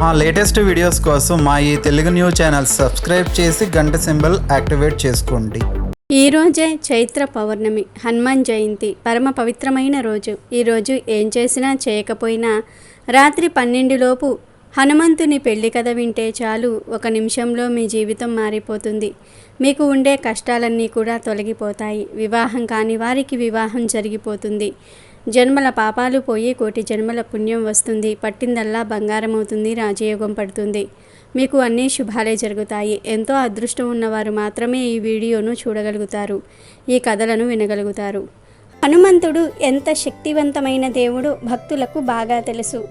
మా latest videos కోసం మా ఈ తెలుగు న్యూస్ ఛానల్ సబ్స్క్రైబ్ చేసి గంట సింబల్ యాక్టివేట్ చేసుకోండి. ఈ రోజే చైత్ర పౌర్ణమి, హనుమాన్ జయంతి, పరమ పవిత్రమైన రోజు. ఈరోజు ఏం చేసినా చేయకపోయినా రాత్రి 12 లోపు హనుమంతుని పెళ్లి కథ వింటే చాలు, ఒక నిమిషంలో మీ జీవితం మారిపోతుంది. మీకు ఉండే కష్టాలన్నీ కూడా తొలగిపోతాయి. వివాహం కాని వారికి వివాహం జరిగిపోతుంది. జన్మల పాపాలు పోయి కోటి జన్మల పుణ్యం వస్తుంది. పట్టిందల్లా బంగారం అవుతుంది. రాజయోగం పడుతుంది. మీకు అన్ని శుభాలే జరుగుతాయి. ఎంతో అదృష్టం ఉన్నవారు మాత్రమే ఈ వీడియోను చూడగలుగుతారు, ఈ కథలను వినగలుగుతారు. హనుమంతుడు ఎంత శక్తివంతమైన దేవుడో భక్తులకు బాగా తెలుసు.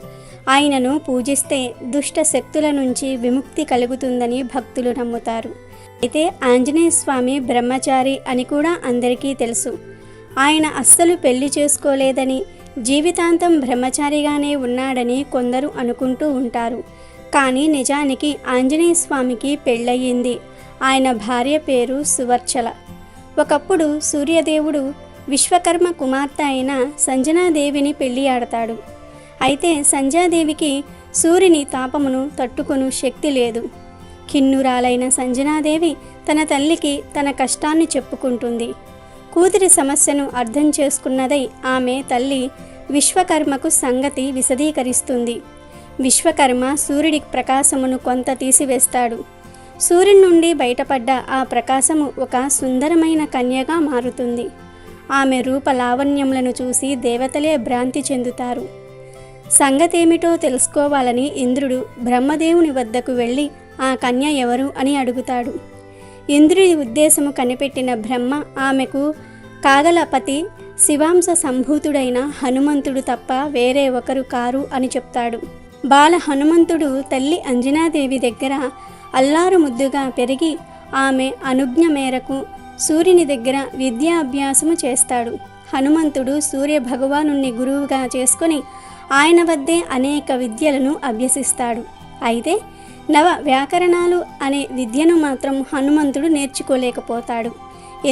ఆయనను పూజిస్తే దుష్ట శక్తుల నుంచి విముక్తి కలుగుతుందని భక్తులు నమ్ముతారు. అయితే ఆంజనేయ స్వామి బ్రహ్మచారి అని కూడా అందరికీ తెలుసు. ఆయన అస్సలు పెళ్లి చేసుకోలేదని, జీవితాంతం బ్రహ్మచారిగానే ఉన్నాడని కొందరు అనుకుంటూ ఉంటారు. కానీ నిజానికి ఆంజనేయ స్వామికి పెళ్ళయింది. ఆయన భార్య పేరు సువర్చల. ఒకప్పుడు సూర్యదేవుడు విశ్వకర్మ కుమార్తె అయిన సంజనాదేవిని పెళ్లి ఆడతాడు. అయితే సంజాదేవికి సూర్యుని తాపమును తట్టుకొను శక్తి లేదు. కిన్నురాలైన సంజనాదేవి తన తల్లికి తన కష్టాన్ని చెప్పుకుంటుంది. కూతురి సమస్యను అర్థం చేసుకున్నదై ఆమె తల్లి విశ్వకర్మకు సంగతి విశదీకరిస్తుంది. విశ్వకర్మ సూర్యుడి ప్రకాశమును కొంత తీసివేస్తాడు. సూర్యుని నుండి బయటపడ్డ ఆ ప్రకాశము ఒక సుందరమైన కన్యగా మారుతుంది. ఆమె రూప లావణ్యములను చూసి దేవతలే భ్రాంతి చెందుతారు. సంగతేమిటో తెలుసుకోవాలని ఇంద్రుడు బ్రహ్మదేవుని వద్దకు వెళ్ళి ఆ కన్య ఎవరు అని అడుగుతాడు. ఇంద్రుడి ఉద్దేశము కనిపెట్టిన బ్రహ్మ ఆమెకు కాగలపతి శివాంశ సంభూతుడైన హనుమంతుడు తప్ప వేరే ఒకరు కారు అని చెప్తాడు. బాల హనుమంతుడు తల్లి అంజనాదేవి దగ్గర అల్లారు ముద్దుగా పెరిగి ఆమె అనుజ్ఞ మేరకు సూర్యుని దగ్గర విద్యాభ్యాసము చేస్తాడు. హనుమంతుడు సూర్య భగవానుణ్ణి గురువుగా చేసుకొని ఆయన వద్దే అనేక విద్యలను అభ్యసిస్తాడు. అయితే నవ వ్యాకరణాలు అనే విద్యను మాత్రం హనుమంతుడు నేర్చుకోలేకపోతాడు.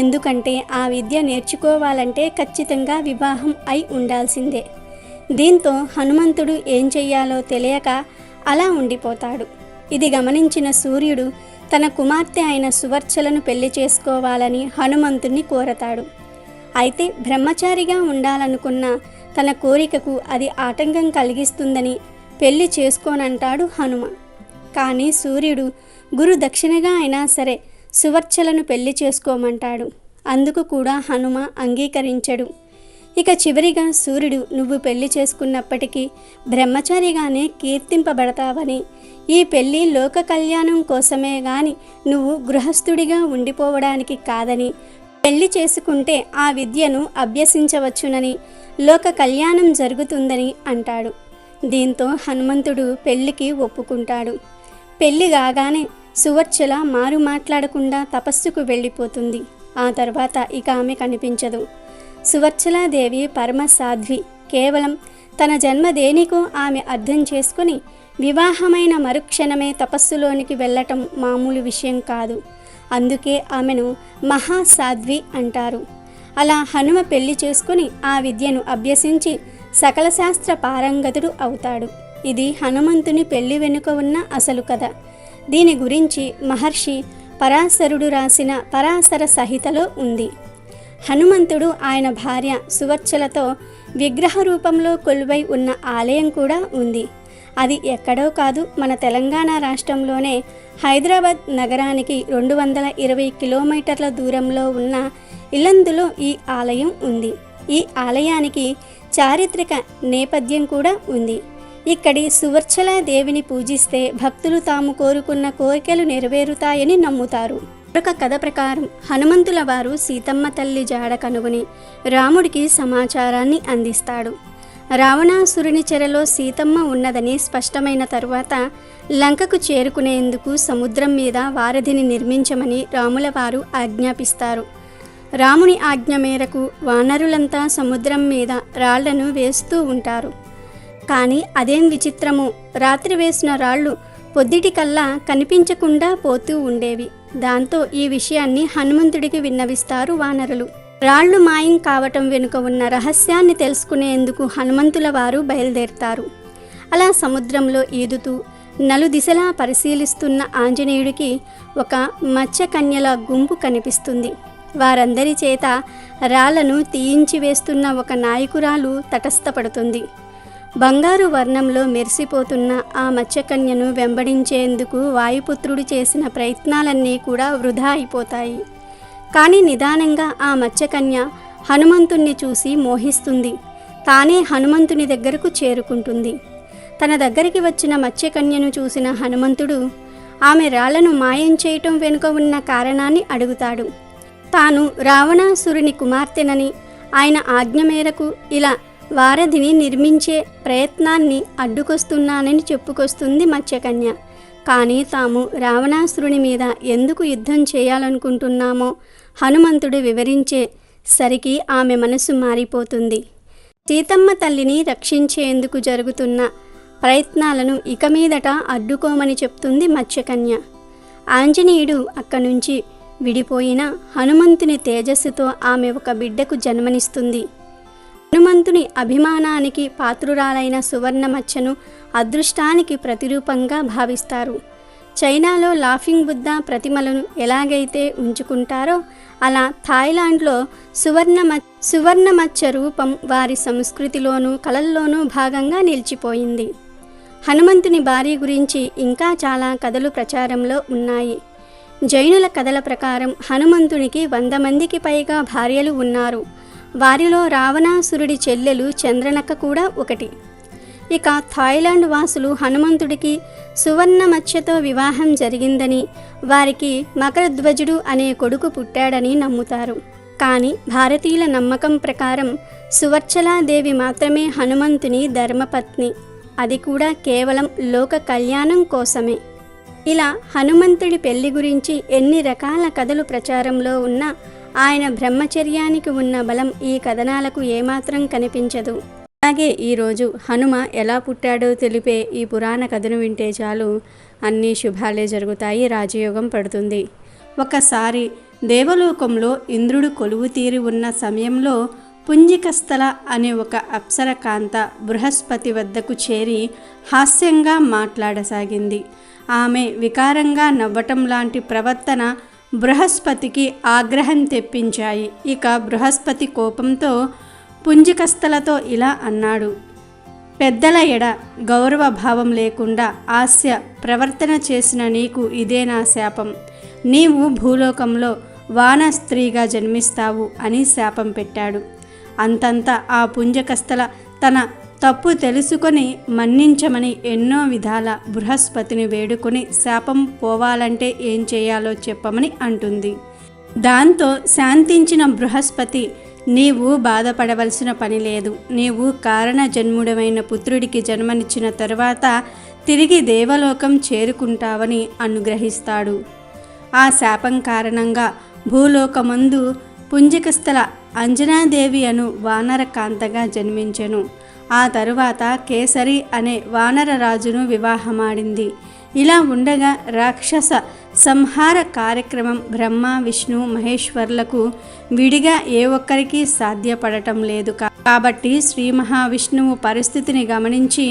ఎందుకంటే ఆ విద్య నేర్చుకోవాలంటే ఖచ్చితంగా వివాహం అయి ఉండాల్సిందే. దీంతో హనుమంతుడు ఏం చెయ్యాలో తెలియక అలా ఉండిపోతాడు. ఇది గమనించిన సూర్యుడు తన కుమార్తె అయిన సువర్చలను పెళ్లి చేసుకోవాలని హనుమంతుణ్ణి కోరతాడు. అయితే బ్రహ్మచారిగా ఉండాలనుకున్న తన కోరికకు అది ఆటంకం కలిగిస్తుందని పెళ్లి చేసుకోనంటాడు హనుమ. కానీ సూర్యుడు గురు దక్షిణగా అయినా సరే సువర్చలను పెళ్లి చేసుకోమంటాడు. అందుకు కూడా హనుమ అంగీకరించడు. ఇక చివరిగా సూర్యుడు నువ్వు పెళ్లి చేసుకున్నప్పటికీ బ్రహ్మచారిగానే కీర్తింపబడతావని, ఈ పెళ్లి లోక కళ్యాణం కోసమే గాని నువ్వు గృహస్థుడిగా ఉండిపోవడానికి కాదని, పెళ్లి చేసుకుంటే ఆ విద్యను అభ్యసించవచ్చునని, లోక కళ్యాణం జరుగుతుందని అంటాడు. దీంతో హనుమంతుడు పెళ్లికి ఒప్పుకుంటాడు. పెళ్లి కాగానే సువర్చల మారు మాట్లాడకుండా తపస్సుకు వెళ్ళిపోతుంది. ఆ తర్వాత ఇక ఆమె కనిపించదు. సువర్చలాదేవి పరమ సాధ్వి. కేవలం తన జన్మ దేనికో ఆమె అర్థం చేసుకుని వివాహమైన మరుక్షణమే తపస్సులోనికి వెళ్ళటం మామూలు విషయం కాదు. అందుకే ఆమెను మహాసాధ్వి అంటారు. అలా హనుమ పెళ్లి చేసుకుని ఆ విద్యను అభ్యసించి సకల శాస్త్ర పారంగతుడు అవుతాడు. ఇది హనుమంతుని పెళ్లి వెనుక ఉన్న అసలు కథ. దీని గురించి మహర్షి పరాశరుడు రాసిన పరాశర సహితలో ఉంది. హనుమంతుడు ఆయన భార్య సువర్చలతో విగ్రహ రూపంలో కొలువై ఉన్న ఆలయం కూడా ఉంది. అది ఎక్కడో కాదు, మన తెలంగాణ రాష్ట్రంలోనే హైదరాబాద్ నగరానికి 220 కిలోమీటర్ల దూరంలో ఉన్న ఇల్లందులో ఈ ఆలయం ఉంది. ఈ ఆలయానికి చారిత్రక నేపథ్యం కూడా ఉంది. ఇక్కడి సువర్చలాదేవిని పూజిస్తే భక్తులు తాము కోరుకున్న కోరికలు నెరవేరుతాయని నమ్ముతారు. ఒక కథ ప్రకారం హనుమంతుల వారు సీతమ్మ తల్లి జాడ కనుగొని రాముడికి సమాచారాన్ని అందిస్తాడు. రావణాసురుని చెరలో సీతమ్మ ఉన్నదని స్పష్టమైన తరువాత లంకకు చేరుకునేందుకు సముద్రం మీద వారధిని నిర్మించమని రాముల వారు ఆజ్ఞాపిస్తారు. రాముని ఆజ్ఞ మేరకు వానరులంతా సముద్రం మీద రాళ్లను వేస్తూ ఉంటారు. కానీ అదేం విచిత్రమో, రాత్రి వేసిన రాళ్ళు పొద్దుటికల్లా కనిపించకుండా పోతూ ఉండేవి. దాంతో ఈ విషయాన్ని హనుమంతుడికి విన్నవిస్తారు వానరులు. రాళ్లు మాయం కావటం వెనుక ఉన్న రహస్యాన్ని తెలుసుకునేందుకు హనుమంతుల వారు బయలుదేరతారు. అలా సముద్రంలో ఈదుతూ నలుదిశలా పరిశీలిస్తున్న ఆంజనేయుడికి ఒక మత్స్యకన్యల గుంపు కనిపిస్తుంది. వారందరి చేత రాళ్లను తీయించి వేస్తున్న ఒక నాయకురాలు తటస్థపడుతుంది. బంగారు వర్ణంలో మెరిసిపోతున్న ఆ మత్స్యకన్యను వెంబడించేందుకు వాయుపుత్రుడు చేసిన ప్రయత్నాలన్నీ కూడా వృధా అయిపోతాయి. కానీ నిదానంగా ఆ మత్స్యకన్య హనుమంతుణ్ణి చూసి మోహిస్తుంది. తానే హనుమంతుని దగ్గరకు చేరుకుంటుంది. తన దగ్గరికి వచ్చిన మత్స్యకన్యను చూసిన హనుమంతుడు ఆమె రాళ్లను మాయం చేయటం వెనుక ఉన్న కారణాన్ని అడుగుతాడు. తాను రావణాసురుని కుమార్తెనని, ఆయన ఆజ్ఞ మేరకు ఇలా వారధిని నిర్మించే ప్రయత్నాన్ని అడ్డుకొస్తున్నానని చెప్పుకొస్తుంది మత్స్యకన్య. కానీ తాము రావణాసురుని మీద ఎందుకు యుద్ధం చేయాలనుకుంటున్నామో హనుమంతుడు వివరించే సరికి ఆమె మనసు మారిపోతుంది. సీతమ్మ తల్లిని రక్షించేందుకు జరుగుతున్న ప్రయత్నాలను ఇక మీదట అడ్డుకోమని చెప్తుంది మత్స్యకన్య. ఆంజనేయుడు అక్కడి నుంచి విడిపోయిన హనుమంతుని తేజస్సుతో ఆమె ఒక బిడ్డకు జన్మనిస్తుంది. హనుమంతుని అభిమానానికి పాత్రురాలైన సువర్ణ మచ్చను అదృష్టానికి ప్రతిరూపంగా భావిస్తారు. చైనాలో లాఫింగ్ బుద్ధ ప్రతిమలను ఎలాగైతే ఉంచుకుంటారో అలా థాయిలాండ్లో సువర్ణ మచ్చ రూపం వారి సంస్కృతిలోనూ కళల్లోనూ భాగంగా నిలిచిపోయింది. హనుమంతుని భార్య గురించి ఇంకా చాలా కథలు ప్రచారంలో ఉన్నాయి. జైనుల కథల ప్రకారం హనుమంతునికి 100 మందికి పైగా భార్యలు ఉన్నారు. వారిలో రావణాసురుడి చెల్లెలు చంద్రనక్క కూడా ఒకటి. ఇక థాయిలాండ్ వాసులు హనుమంతుడికి సువర్ణ మత్స్యతో వివాహం జరిగిందని, వారికి మకరధ్వజుడు అనే కొడుకు పుట్టాడని నమ్ముతారు. కానీ భారతీయుల నమ్మకం ప్రకారం సువర్చలాదేవి మాత్రమే హనుమంతుని ధర్మపత్ని, అది కూడా కేవలం లోక కళ్యాణం కోసమే. ఇలా హనుమంతుడి పెళ్లి గురించి ఎన్ని రకాల కథలు ప్రచారంలో ఉన్నా ఆయన బ్రహ్మచర్యానికి ఉన్న బలం ఈ కథనాలకు ఏమాత్రం కనిపించదు. అలాగే ఈరోజు హనుమ ఎలా పుట్టాడో తెలిపే ఈ పురాణ కథను వింటే చాలు అన్ని శుభాలే జరుగుతాయి, రాజయోగం పడుతుంది. ఒకసారి దేవలోకంలో ఇంద్రుడు కొలువు తీరి ఉన్న సమయంలో పుంజికస్థల అనే ఒక అప్సరకాంత బృహస్పతి వద్దకు చేరి హాస్యంగా మాట్లాడసాగింది. ఆమె వికారంగా నవ్వటం లాంటి ప్రవర్తన బృహస్పతికి ఆగ్రహం తెప్పించాయి. ఇక బృహస్పతి కోపంతో పుంజికస్థలతో ఇలా అన్నాడు: పెద్దల ఎడ గౌరవ భావం లేకుండా హాస్య ప్రవర్తన చేసిన నీకు ఇదే నా శాపం. నీవు భూలోకంలో వాన స్త్రీగా జన్మిస్తావు అని శాపం పెట్టాడు. అంతంతా ఆ పుంజకస్థల తన తప్పు తెలుసుకొని మన్నించమని ఎన్నో విధాల బృహస్పతిని వేడుకొని శాపం పోవాలంటే ఏం చేయాలో చెప్పమని అంటుంది. దాంతో శాంతించిన బృహస్పతి, నీవు బాధపడవలసిన పని లేదు. నీవు కారణ జన్ముడమైన పుత్రుడికి జన్మనిచ్చిన తరువాత తిరిగి దేవలోకం చేరుకుంటావని అనుగ్రహిస్తాడు. ఆ శాపం కారణంగా భూలోకమందు పుంజికస్థల అంజనాదేవి అను వానర కాంతగా జన్మించెను. ఆ తరువాత కేసరి అనే వానర రాజును వివాహమాడింది. ఇలా ఉండగా రాక్షస సంహార కార్యక్రమం బ్రహ్మ, విష్ణు, మహేశ్వర్లకు విడిగా ఏ ఒక్కరికి సాధ్యపడటం లేదు. కాబట్టి శ్రీ మహావిష్ణువు పరిస్థితిని గమనించి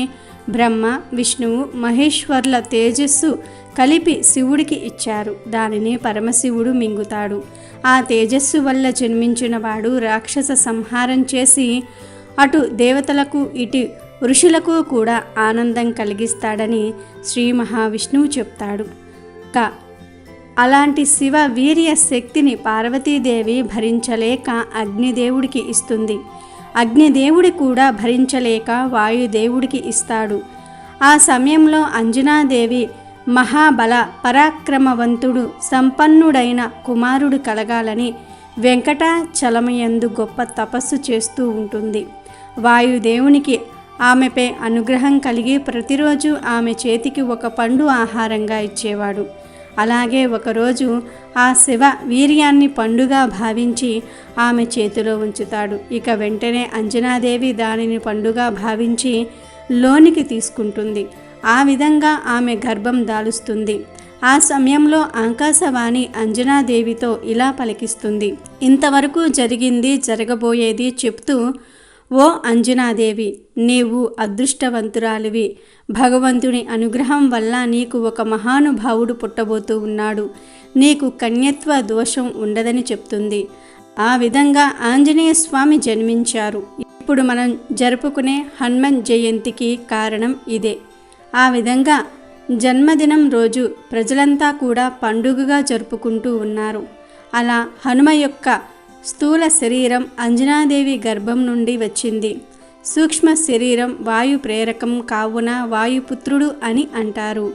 బ్రహ్మ, విష్ణువు, మహేశ్వర్ల తేజస్సు కలిపి శివుడికి ఇచ్చారు. దానిని పరమశివుడు మింగుతాడు. ఆ తేజస్సు వల్ల జన్మించిన వాడు రాక్షస సంహారం చేసి అటు దేవతలకు ఇటు ఋషులకు కూడా ఆనందం కలిగిస్తాడని శ్రీ మహావిష్ణువు చెప్తాడు. అలాంటి శివ వీర్య శక్తిని పార్వతీదేవి భరించలేక అగ్నిదేవుడికి ఇస్తుంది. అగ్నిదేవుడి కూడా భరించలేక వాయుదేవుడికి ఇస్తాడు. ఆ సమయంలో అంజనాదేవి మహాబల పరాక్రమవంతుడు సంపన్నుడైన కుమారుడు కలగాలని వెంకటాచలమయందు గొప్ప తపస్సు చేస్తూ ఉంటుంది. వాయుదేవునికి ఆమెపై అనుగ్రహం కలిగి ప్రతిరోజు ఆమె చేతికి ఒక పండు ఆహారంగా ఇచ్చేవాడు. అలాగే ఒకరోజు ఆ శివ వీర్యాన్ని పండుగా భావించి ఆమె చేతిలో ఉంచుతాడు. ఇక వెంటనే అంజనాదేవి దానిని పండుగా భావించి లోనికి తీసుకుంటుంది. ఆ విధంగా ఆమె గర్భం దాలుస్తుంది. ఆ సమయంలో ఆకాశవాణి అంజనాదేవితో ఇలా పలికిస్తుంది: ఇంతవరకు జరిగింది, జరగబోయేది చెప్తూ ఓ అంజనాదేవి, నీవు అదృష్టవంతురాలివి. భగవంతుని అనుగ్రహం వల్ల నీకు ఒక మహానుభావుడు పుట్టబోతూ ఉన్నాడు. నీకు కన్యత్వ దోషం ఉండదని చెప్తుంది. ఆ విధంగా ఆంజనేయ స్వామి జన్మించారు. ఇప్పుడు మనం జరుపుకునే హనుమన్ జయంతికి కారణం ఇదే. ఆ విధంగా జన్మదినం రోజు ప్రజలంతా కూడా పండుగగా జరుపుకుంటూ ఉన్నారు. అలా హనుమ యొక్క స్థూల శరీరం అంజనాదేవి గర్భం నుండి వచ్చింది. సూక్ష్మ శరీరం వాయు ప్రేరకం కావున వాయుపుత్రుడు అని అంటారు.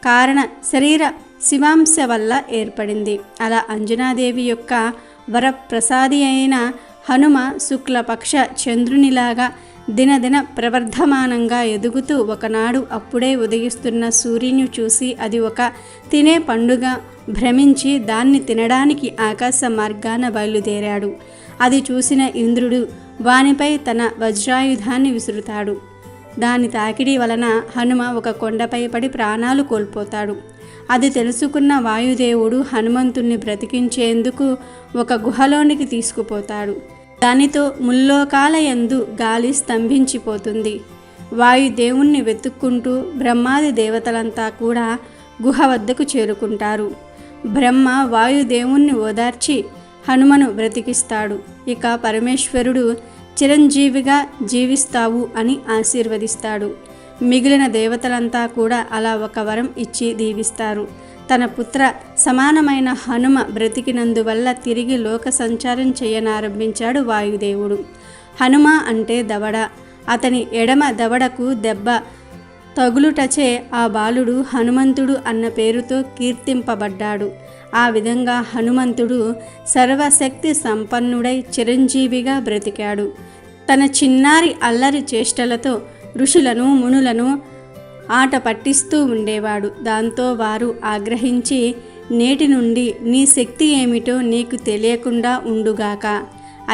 కారణ శరీర శివాంశ వల్ల ఏర్పడింది. అలా అంజనాదేవి యొక్క వరప్రసాది అయిన హనుమ శుక్లపక్ష చంద్రునిలాగా దినదిన ప్రవర్ధమానంగా ఎదుగుతూ ఒకనాడు అప్పుడే ఉదయిస్తున్న సూర్యుని చూసి అది ఒక తినే పండుగ భ్రమించి దాన్ని తినడానికి ఆకాశ మార్గాన బయలుదేరాడు. అది చూసిన ఇంద్రుడు వానిపై తన వజ్రాయుధాన్ని విసురుతాడు. దాని తాకిడి వలన హనుమ ఒక కొండపై పడి ప్రాణాలు కోల్పోతాడు. అది తెలుసుకున్న వాయుదేవుడు హనుమంతుణ్ణి బ్రతికించేందుకు ఒక గుహలోనికి తీసుకుపోతాడు. దానితో ముల్లోకాల యందు గాలి స్తంభించిపోతుంది. వాయుదేవుణ్ణి వెతుక్కుంటూ బ్రహ్మాది దేవతలంతా కూడా గుహ వద్దకు చేరుకుంటారు. బ్రహ్మ వాయుదేవుణ్ణి ఓదార్చి హనుమను బ్రతికిస్తాడు. ఇక పరమేశ్వరుడు చిరంజీవిగా జీవిస్తావు అని ఆశీర్వదిస్తాడు. మిగిలిన దేవతలంతా కూడా అలా ఒక వరం ఇచ్చి దీవిస్తారు. తన పుత్ర సమానమైన హనుమ బ్రతికినందువల్ల తిరిగి లోక సంచారం చేయనారంభించాడు వాయుదేవుడు. హనుమ అంటే దవడ. అతని ఎడమ దవడకు దెబ్బ తగులుటచే ఆ బాలుడు హనుమంతుడు అన్న పేరుతో కీర్తింపబడ్డాడు. ఆ విధంగా హనుమంతుడు సర్వశక్తి సంపన్నుడై చిరంజీవిగా బ్రతికాడు. తన చిన్నారి అల్లరి చేష్టలతో ఋషులను మునులను ఆట పట్టిస్తూ ఉండేవాడు. దాంతో వారు ఆగ్రహించి, నేటి నుండి నీ శక్తి ఏమిటో నీకు తెలియకుండా ఉండుగాక,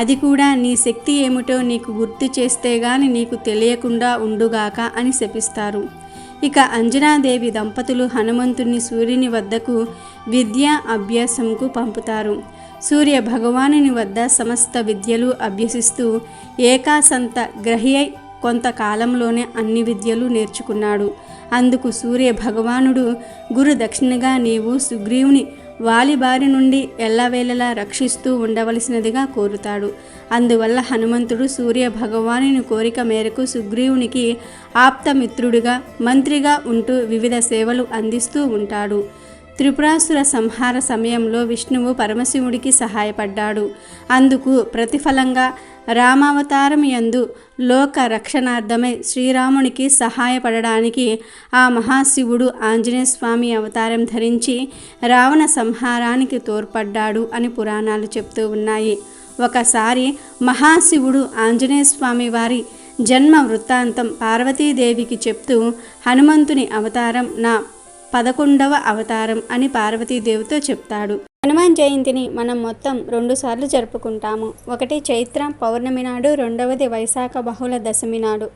అది కూడా నీ శక్తి ఏమిటో నీకు గుర్తు చేస్తే గాని నీకు తెలియకుండా ఉండుగాక అని శపిస్తారు. ఇక అంజనాదేవి దంపతులు హనుమంతుని సూర్యుని వద్దకు విద్యా అభ్యాసంకు పంపుతారు. సూర్య భగవానుని వద్ద సమస్త విద్యలు అభ్యసిస్తూ ఏకాసంత గ్రహి అయి కొంతకాలంలోనే అన్ని విద్యలు నేర్చుకున్నాడు. అందుకు సూర్య భగవానుడు గురు దక్షిణగా నీవు సుగ్రీవుని వాలిబారి నుండి ఎల్లవేళలా రక్షిస్తూ ఉండవలసినదిగా కోరుతాడు. అందువల్ల హనుమంతుడు సూర్య భగవానుని కోరిక మేరకు సుగ్రీవునికి ఆప్తమిత్రుడిగా మంత్రిగా ఉంటూ వివిధ సేవలు అందిస్తూ ఉంటాడు. త్రిపురాసుర సంహార సమయంలో విష్ణువు పరమశివుడికి సహాయపడ్డాడు. అందుకు ప్రతిఫలంగా రామావతారం యందు లోక రక్షణార్థమై శ్రీరామునికి సహాయపడడానికి ఆ మహాశివుడు ఆంజనేయ స్వామి అవతారం ధరించి రావణ సంహారానికి తోడ్పడ్డాడు అని పురాణాలు చెప్తూ ఉన్నాయి. ఒకసారి మహాశివుడు ఆంజనేయ స్వామి వారి జన్మ వృత్తాంతం పార్వతీదేవికి చెప్తూ హనుమంతుని అవతారం నా 11వ అవతారం అని పార్వతీదేవితో చెప్తాడు. హనుమాన్ జయంతిని మనం మొత్తం 2 సార్లు జరుపుకుంటాము. ఒకటి చైత్ర పౌర్ణమి నాడు, రెండవది వైశాఖ బహుళ దశమి నాడు.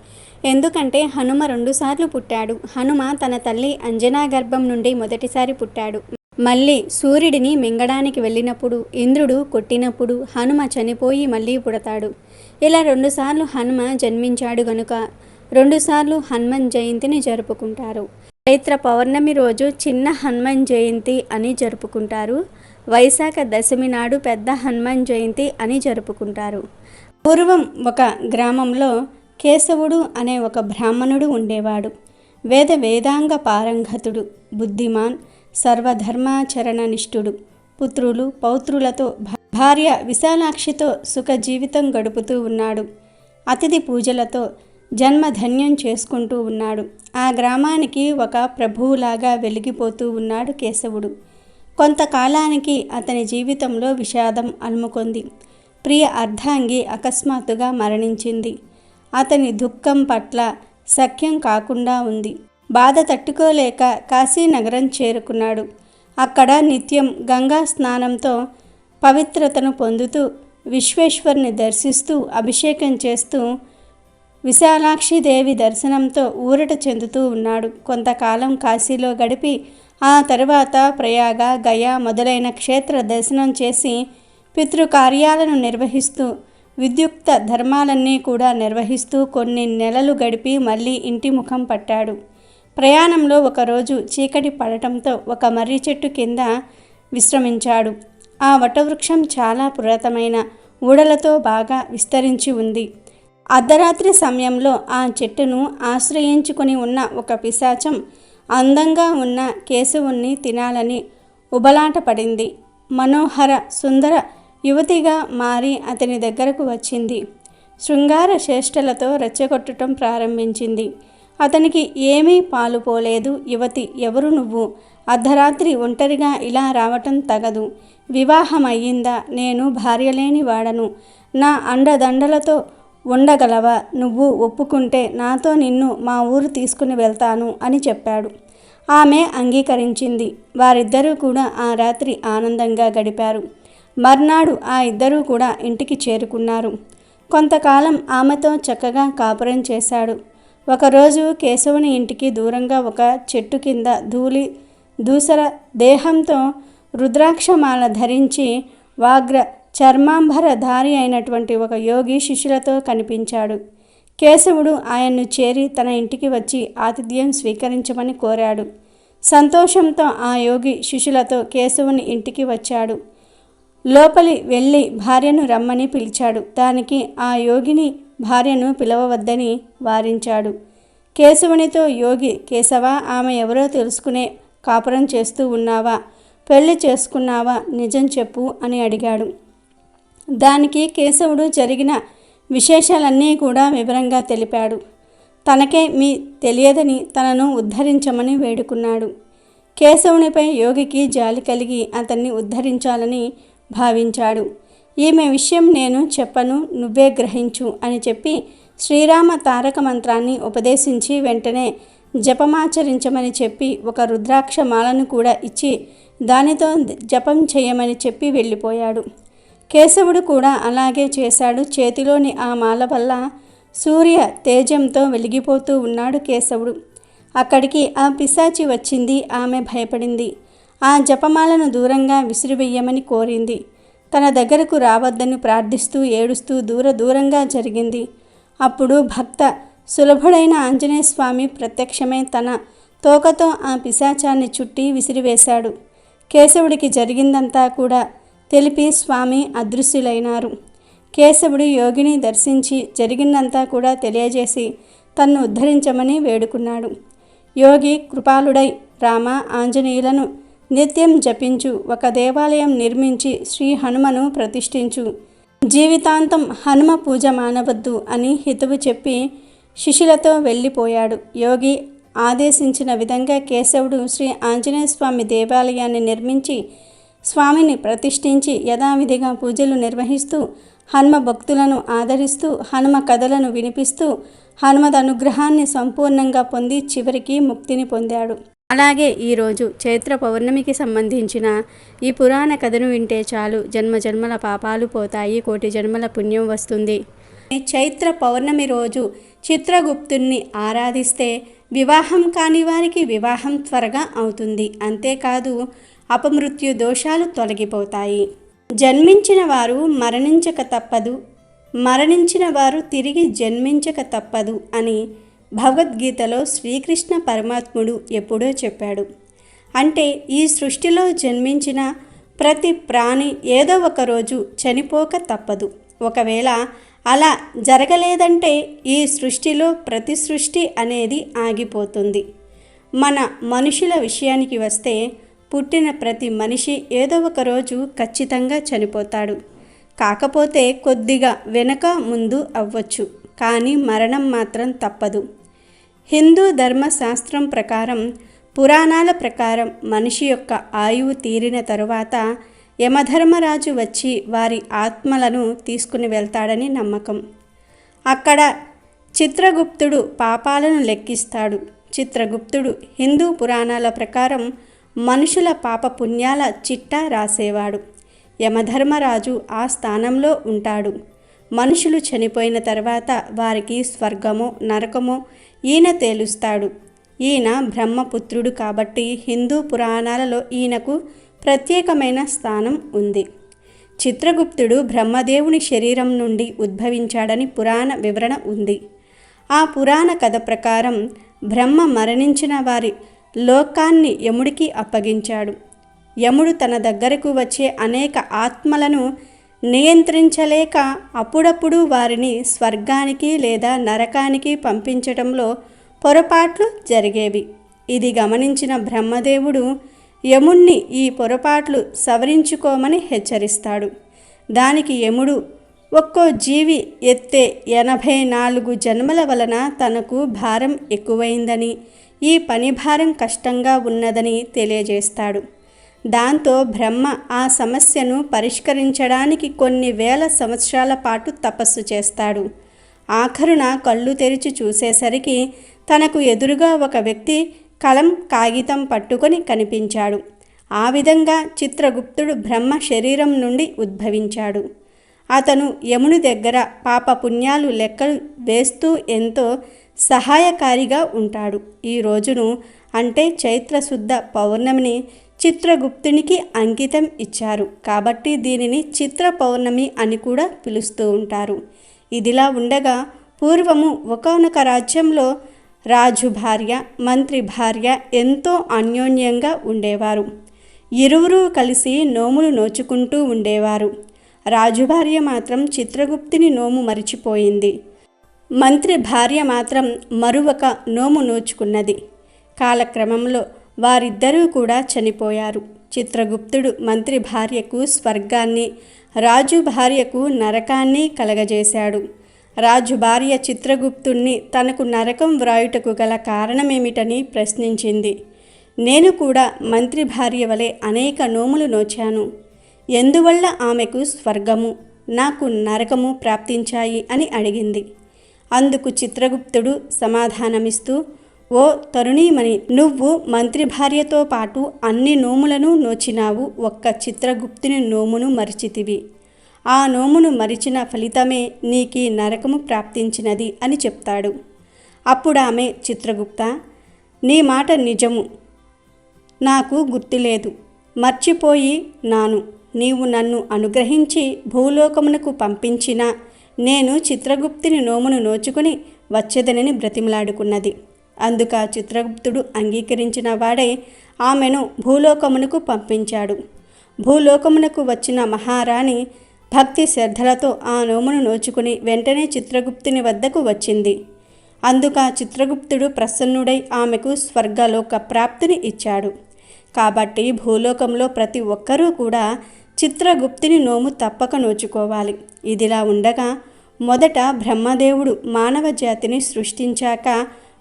ఎందుకంటే హనుమ 2 సార్లు పుట్టాడు. హనుమ తన తల్లి అంజనా గర్భం నుండి మొదటిసారి పుట్టాడు. మళ్ళీ సూర్యుడిని మింగడానికి వెళ్ళినప్పుడు, ఇంద్రుడు కొట్టినప్పుడు హనుమ చనిపోయి మళ్ళీ పుడతాడు. ఇలా 2 సార్లు హనుమ జన్మించాడు గనుక 2 సార్లు హనుమాన్ జయంతిని జరుపుకుంటారు. చైత్ర పౌర్ణమి రోజు చిన్న హనుమాన్ జయంతి అని జరుపుకుంటారు. వైశాఖ దశమి నాడు పెద్ద హనుమాన్ జయంతి అని జరుపుకుంటారు. పూర్వం ఒక గ్రామంలో కేశవుడు అనే ఒక బ్రాహ్మణుడు ఉండేవాడు. వేదాంగ పారంగతుడు, బుద్ధిమాన్, సర్వధర్మాచరణనిష్ఠుడు. పుత్రులు పౌత్రులతో భార్య విశాలాక్షితో సుఖ జీవితం గడుపుతూ ఉన్నాడు. అతిథి పూజలతో జన్మధన్యం చేసుకుంటూ ఉన్నాడు. ఆ గ్రామానికి ఒక ప్రభువులాగా వెలిగిపోతూ ఉన్నాడు కేశవుడు. కొంతకాలానికి అతని జీవితంలో విషాదం అలుముకొంది. ప్రియ అర్ధాంగి అకస్మాత్తుగా మరణించింది. అతని దుఃఖం పట్ల సఖ్యం కాకుండా ఉంది. బాధ తట్టుకోలేక కాశీనగరం చేరుకున్నాడు. అక్కడ నిత్యం గంగా స్నానంతో పవిత్రతను పొందుతూ విశ్వేశ్వరుని దర్శిస్తూ అభిషేకం చేస్తూ విశాలాక్షిదేవి దర్శనంతో ఊరట చెందుతూ ఉన్నాడు. కొంతకాలం కాశీలో గడిపి ఆ తరువాత ప్రయాగ, గయా మొదలైన క్షేత్ర దర్శనం చేసి పితృకార్యాలను నిర్వహిస్తూ విద్యుక్త ధర్మాలన్నీ కూడా నిర్వహిస్తూ కొన్ని నెలలు గడిపి మళ్ళీ ఇంటి ముఖం పట్టాడు. ప్రయాణంలో ఒకరోజు చీకటి పడటంతో ఒక మర్రి చెట్టు కింద విశ్రమించాడు. ఆ వటవృక్షం చాలా పురాతనమైన ఊడలతో బాగా విస్తరించి ఉంది. అర్ధరాత్రి సమయంలో ఆ చెట్టును ఆశ్రయించుకుని ఉన్న ఒక పిశాచం అందంగా ఉన్న కేశవుణ్ణి తినాలని ఉబలాట పడింది. మనోహర సుందర యువతిగా మారి అతని దగ్గరకు వచ్చింది. శృంగార చేష్టలతో రెచ్చగొట్టడం ప్రారంభించింది. అతనికి ఏమీ పాలుపోలేదు. యువతి, ఎవరు నువ్వు? అర్ధరాత్రి ఒంటరిగా ఇలా రావటం తగదు. వివాహం అయ్యిందా? నేను భార్యలేని వాడను. నా అండదండలతో ఉండగలవా? నువ్వు ఒప్పుకుంటే నాతో నిన్ను మా ఊరు తీసుకుని వెళ్తాను అని చెప్పాడు. ఆమె అంగీకరించింది. వారిద్దరూ కూడా ఆ రాత్రి ఆనందంగా గడిపారు. మర్నాడు ఆ ఇద్దరూ కూడా ఇంటికి చేరుకున్నారు. కొంతకాలం ఆమెతో చక్కగా కాపురం చేశాడు. ఒకరోజు కేశవుని ఇంటికి దూరంగా ఒక చెట్టు కింద దూసర దేహంతో రుద్రాక్షమాల ధరించి వాగ్ర చర్మాంబరధారి అయినటువంటి ఒక యోగి శిష్యులతో కనిపించాడు. కేశవుడు ఆయన్ను చేరి తన ఇంటికి వచ్చి ఆతిథ్యం స్వీకరించమని కోరాడు. సంతోషంతో ఆ యోగి శిష్యులతో కేశవుని ఇంటికి వచ్చాడు. లోపలి వెళ్ళి భార్యను రమ్మని పిలిచాడు. దానికి ఆ యోగిని భార్యను పిలవవద్దని వారించాడు. కేశవునితో యోగి, కేశవ, ఆమె ఎవరో తెలుసుకునే కాపురం చేస్తూ ఉన్నావా? పెళ్లి చేసుకున్నావా? నిజం చెప్పు అని అడిగాడు. దానికి కేశవుడు జరిగిన విశేషాలన్నీ కూడా వివరంగా తెలిపాడు. తనకే తెలియదని తనను ఉద్ధరించమని వేడుకున్నాడు. కేశవునిపై యోగికి జాలి కలిగి అతన్ని ఉద్ధరించాలని భావించాడు. ఈమె విషయం నేను చెప్పను, నువ్వే గ్రహించు అని చెప్పి శ్రీరామ తారక మంత్రాన్ని ఉపదేశించి వెంటనే జపమాచరించమని చెప్పి ఒక రుద్రాక్ష మాలను కూడా ఇచ్చి దానితో జపం చేయమని చెప్పి వెళ్ళిపోయాడు. కేశవుడు కూడా అలాగే చేశాడు. చేతిలోని ఆ మాల వల్ల సూర్య తేజంతో వెలిగిపోతూ ఉన్నాడు కేశవుడు. అక్కడికి ఆ పిశాచి వచ్చింది. ఆమె భయపడింది. ఆ జపమాలను దూరంగా విసిరివెయ్యమని కోరింది. తన దగ్గరకు రావద్దని ప్రార్థిస్తూ ఏడుస్తూ దూరంగా జరిగింది. అప్పుడు భక్త సులభుడైన ఆంజనేయ స్వామి ప్రత్యక్షమై తన తోకతో ఆ పిశాచాన్ని చుట్టి విసిరివేశాడు. కేశవుడికి జరిగిందంతా కూడా తెలిపి స్వామి అదృశ్యులైనారు. కేశవుడు యోగిని దర్శించి జరిగిందంతా కూడా తెలియజేసి తన్ను ఉద్ధరించమని వేడుకున్నాడు. యోగి కృపాళుడై, రామ, ఆంజనేయులను నిత్యం జపించు, ఒక దేవాలయం నిర్మించి శ్రీ హనుమను ప్రతిష్ఠించు, జీవితాంతం హనుమ పూజ మానవద్దు అని హితవు చెప్పి శిష్యులతో వెళ్ళిపోయాడు. యోగి ఆదేశించిన విధంగా కేశవుడు శ్రీ ఆంజనేయ స్వామి దేవాలయాన్ని నిర్మించి స్వామిని ప్రతిష్ఠించి యథావిధిగా పూజలు నిర్వహిస్తూ హనుమ భక్తులను ఆదరిస్తూ హనుమ కథలను వినిపిస్తూ హనుమద్ అనుగ్రహాన్ని సంపూర్ణంగా పొంది చివరికి ముక్తిని పొందాడు. అలాగే ఈరోజు చైత్ర పౌర్ణమికి సంబంధించిన ఈ పురాణ కథను వింటే చాలు, జన్మజన్మల పాపాలు పోతాయి, కోటి జన్మల పుణ్యం వస్తుంది. చైత్ర పౌర్ణమి రోజు చిత్రగుప్తుణ్ణి ఆరాధిస్తే వివాహం కాని వారికి వివాహం త్వరగా అవుతుంది. అంతేకాదు అపమృత్యు దోషాలు తొలగిపోతాయి. జన్మించిన వారు మరణించక తప్పదు, మరణించిన వారు తిరిగి జన్మించక తప్పదు అని భగవద్గీతలో శ్రీకృష్ణ పరమాత్ముడు ఎప్పుడో చెప్పాడు. అంటే ఈ సృష్టిలో జన్మించిన ప్రతి ప్రాణి ఏదో ఒక రోజు చనిపోక తప్పదు. ఒకవేళ అలా జరగలేదంటే ఈ సృష్టిలో ప్రతి సృష్టి అనేది ఆగిపోతుంది. మన మనుషుల విషయానికి వస్తే పుట్టిన ప్రతి మనిషి ఏదో ఒక రోజు ఖచ్చితంగా చనిపోతాడు. కాకపోతే కొద్దిగా వెనక ముందు అవ్వచ్చు, కానీ మరణం మాత్రం తప్పదు. హిందూ ధర్మశాస్త్రం ప్రకారం, పురాణాల ప్రకారం మనిషి యొక్క ఆయువు తీరిన తరువాత యమధర్మరాజు వచ్చి వారి ఆత్మలను తీసుకుని వెళ్తాడని నమ్మకం. అక్కడ చిత్రగుప్తుడు పాపాలను లెక్కిస్తాడు. చిత్రగుప్తుడు హిందూ పురాణాల ప్రకారం మనుషుల పాప పుణ్యాల చిట్టా రాసేవాడు. యమధర్మరాజు ఆ స్థానంలో ఉంటాడు. మనుషులు చనిపోయిన తర్వాత వారికి స్వర్గమో నరకమో ఈయన తేలుస్తాడు. ఈయన బ్రహ్మపుత్రుడు కాబట్టి హిందూ పురాణాలలో ఈయనకు ప్రత్యేకమైన స్థానం ఉంది. చిత్రగుప్తుడు బ్రహ్మదేవుని శరీరం నుండి ఉద్భవించాడని పురాణ వివరణ ఉంది. ఆ పురాణ కథ ప్రకారం బ్రహ్మ మరణించిన వారి లోకాన్ని యముడికి అప్పగించాడు. యముడు తన దగ్గరకు వచ్చే అనేక ఆత్మలను నియంత్రించలేక అప్పుడప్పుడు వారిని స్వర్గానికి లేదా నరకానికి పంపించడంలో పొరపాట్లు జరిగేవి. ఇది గమనించిన బ్రహ్మదేవుడు యముణ్ణి ఈ పొరపాట్లు సవరించుకోమని హెచ్చరిస్తాడు. దానికి యముడు ఒక్కో జీవి ఎత్తే 84 జన్మల వలన తనకు భారం ఎక్కువైందని, ఈ పని భారం కష్టంగా ఉన్నదని తెలియజేస్తాడు. దాంతో బ్రహ్మ ఆ సమస్యను పరిష్కరించడానికి కొన్ని వేల సంవత్సరాల పాటు తపస్సు చేస్తాడు. ఆఖరున కళ్ళు తెరిచి చూసేసరికి తనకు ఎదురుగా ఒక వ్యక్తి కలం కాగితం పట్టుకొని కనిపించాడు. ఆ విధంగా చిత్రగుప్తుడు బ్రహ్మ శరీరం నుండి ఉద్భవించాడు. అతను యముని దగ్గర పాపపుణ్యాలు లెక్కలు వేస్తూ ఎంతో సహాయకారిగా ఉంటాడు. ఈ రోజును అంటే చైత్రశుద్ధ పౌర్ణమిని చిత్రగుప్తునికి అంకితం ఇచ్చారు కాబట్టి దీనిని చిత్ర పౌర్ణమి అని కూడా పిలుస్తూ ఉంటారు. ఇదిలా ఉండగా పూర్వము ఒకానొక రాజ్యంలో రాజు భార్య, మంత్రి భార్య ఎంతో అన్యోన్యంగా ఉండేవారు. ఇరువురు కలిసి నోములు నోచుకుంటూ ఉండేవారు. రాజు భార్య మాత్రం చిత్రగుప్తుని నోము మరిచిపోయింది. మంత్రి భార్య మాత్రం మరొక నోము నోచుకున్నది. కాలక్రమంలో వారిద్దరూ కూడా చనిపోయారు. చిత్రగుప్తుడు మంత్రి భార్యకు స్వర్గాన్ని, రాజు భార్యకు నరకాన్ని కలగజేశాడు. రాజు భార్య చిత్రగుప్తుణ్ణి తనకు నరకం వ్రాయుటకు గల కారణమేమిటని ప్రశ్నించింది. నేను కూడా మంత్రి భార్య వలె అనేక నోములు నోచాను. ఎందువల్ల ఆమెకు స్వర్గము, నాకు నరకము ప్రాప్తించాయి అని అడిగింది. అందుకు చిత్రగుప్తుడు సమాధానమిస్తూ, ఓ తరుణీమణి, నువ్వు మంత్రి భార్యతో పాటు అన్ని నోములను నోచినావు, ఒక్క చిత్రగుప్తుని నోమును మరిచితివి. ఆ నోమును మరిచిన ఫలితమే నీకీ నరకము ప్రాప్తించినది అని చెప్తాడు. అప్పుడు ఆమె, చిత్రగుప్త, నీ మాట నిజము, నాకు గుర్తులేదు, మర్చిపోయి నాను. నీవు నన్ను అనుగ్రహించి భూలోకమునకు పంపించినా నేను చిత్రగుప్తుని నోమును నోచుకుని వచ్చేదనని బ్రతిమలాడుకున్నది. అందుక చిత్రగుప్తుడు అంగీకరించిన వాడై ఆమెను భూలోకమునకు పంపించాడు. భూలోకమునకు వచ్చిన మహారాణి భక్తి శ్రద్ధలతో ఆ నోమును నోచుకుని వెంటనే చిత్రగుప్తుని వద్దకు వచ్చింది. అందుక చిత్రగుప్తుడు ప్రసన్నుడై ఆమెకు స్వర్గలోక ప్రాప్తిని ఇచ్చాడు. కాబట్టి భూలోకంలో ప్రతి ఒక్కరూ కూడా చిత్రగుప్తుని నోము తప్పక నోచుకోవాలి. ఇదిలా ఉండగా మొదట బ్రహ్మదేవుడు మానవ జాతిని సృష్టించాక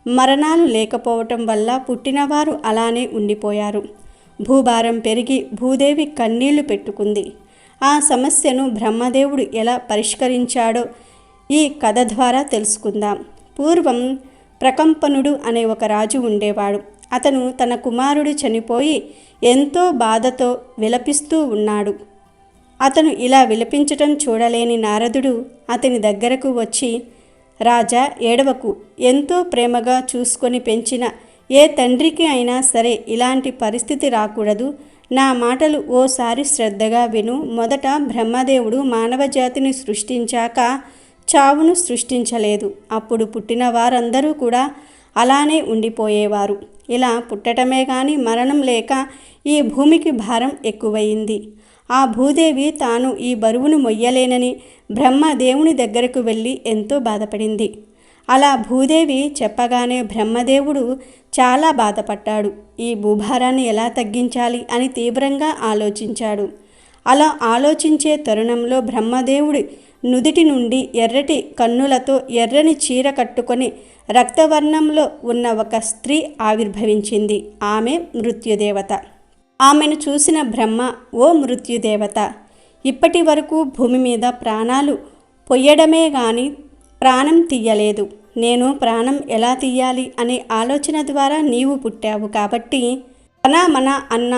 మరణాలు లేకపోవటం వల్ల పుట్టినవారు అలానే ఉండిపోయారు. భూభారం పెరిగి భూదేవి కన్నీళ్లు పెట్టుకుంది. ఆ సమస్యను బ్రహ్మదేవుడు ఎలా పరిష్కరించాడో ఈ కథ ద్వారా తెలుసుకుందాం. పూర్వం ప్రకంపనుడు అనే ఒక రాజు ఉండేవాడు. అతను తన కుమారుడు చనిపోయి ఎంతో బాధతో విలపిస్తూ ఉన్నాడు. అతను ఇలా విలపించటం చూడలేని నారదుడు అతని దగ్గరకు వచ్చి, రాజా, ఏడవకు, ఎంతో ప్రేమగా చూసుకొని పెంచిన ఏ తండ్రికి అయినా సరే ఇలాంటి పరిస్థితి రాకూడదు. నా మాటలు ఓసారి శ్రద్ధగా విను. మొదట బ్రహ్మదేవుడు మానవ జాతిని సృష్టించాక చావును సృష్టించలేదు. అప్పుడు పుట్టిన వారందరూ కూడా అలానే ఉండిపోయేవారు. ఇలా పుట్టటమే కానీ మరణం లేక ఈ భూమికి భారం ఎక్కువయింది. ఆ భూదేవి తాను ఈ బరువును మొయ్యలేనని బ్రహ్మదేవుని దగ్గరకు వెళ్ళి ఎంతో బాధపడింది. అలా భూదేవి చెప్పగానే బ్రహ్మదేవుడు చాలా బాధపడ్డాడు. ఈ భూభారాన్ని ఎలా తగ్గించాలి అని తీవ్రంగా ఆలోచించాడు. అలా ఆలోచించే తరుణంలో బ్రహ్మదేవుడి నుదిటి నుండి ఎర్రటి కన్నులతో ఎర్రని చీర కట్టుకొని రక్తవర్ణంలో ఉన్న ఒక స్త్రీ ఆవిర్భవించింది. ఆమె మృత్యుదేవత. ఆమెను చూసిన బ్రహ్మ, ఓ మృత్యుదేవత, ఇప్పటి వరకు భూమి మీద ప్రాణాలు పొయ్యడమే గాని ప్రాణం తీయలేదు. నేను ప్రాణం ఎలా తీయాలి అనే ఆలోచన ద్వారా నీవు పుట్టావు కాబట్టి మన అన్న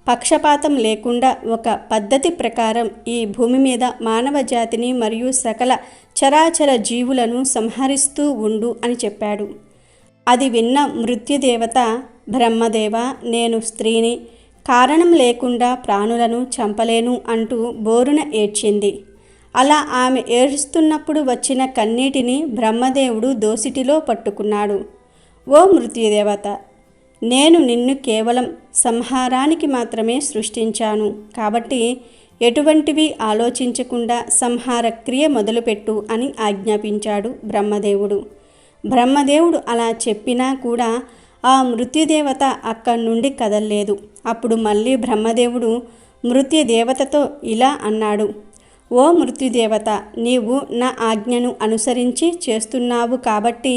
పక్షపాతం లేకుండా ఒక పద్ధతి ప్రకారం ఈ భూమి మీద మానవ జాతిని మరియు సకల చరాచర జీవులను సంహరిస్తూ ఉండు అని చెప్పాడు. అది విన్న మృత్యుదేవత, బ్రహ్మదేవ, నేను స్త్రీని కారణం లేకుండా ప్రాణులను చంపలేను అంటూ బోరున ఏడ్చింది. అలా ఆమె ఏడుస్తున్నప్పుడు వచ్చిన కన్నీటిని బ్రహ్మదేవుడు దోసిటిలో పట్టుకున్నాడు. ఓ మృత్యుదేవత, నేను నిన్ను కేవలం సంహారానికి మాత్రమే సృష్టించాను కాబట్టి ఎటువంటివి ఆలోచించకుండా సంహార క్రియ మొదలుపెట్టు అని ఆజ్ఞాపించాడు బ్రహ్మదేవుడు. బ్రహ్మదేవుడు అలా చెప్పినా కూడా ఆ మృత్యుదేవత అక్కడి నుండి కదల్లేదు. అప్పుడు మళ్ళీ బ్రహ్మదేవుడు మృత్యుదేవతతో ఇలా అన్నాడు. ఓ మృత్యుదేవత, నీవు నా ఆజ్ఞను అనుసరించి చేస్తున్నావు కాబట్టి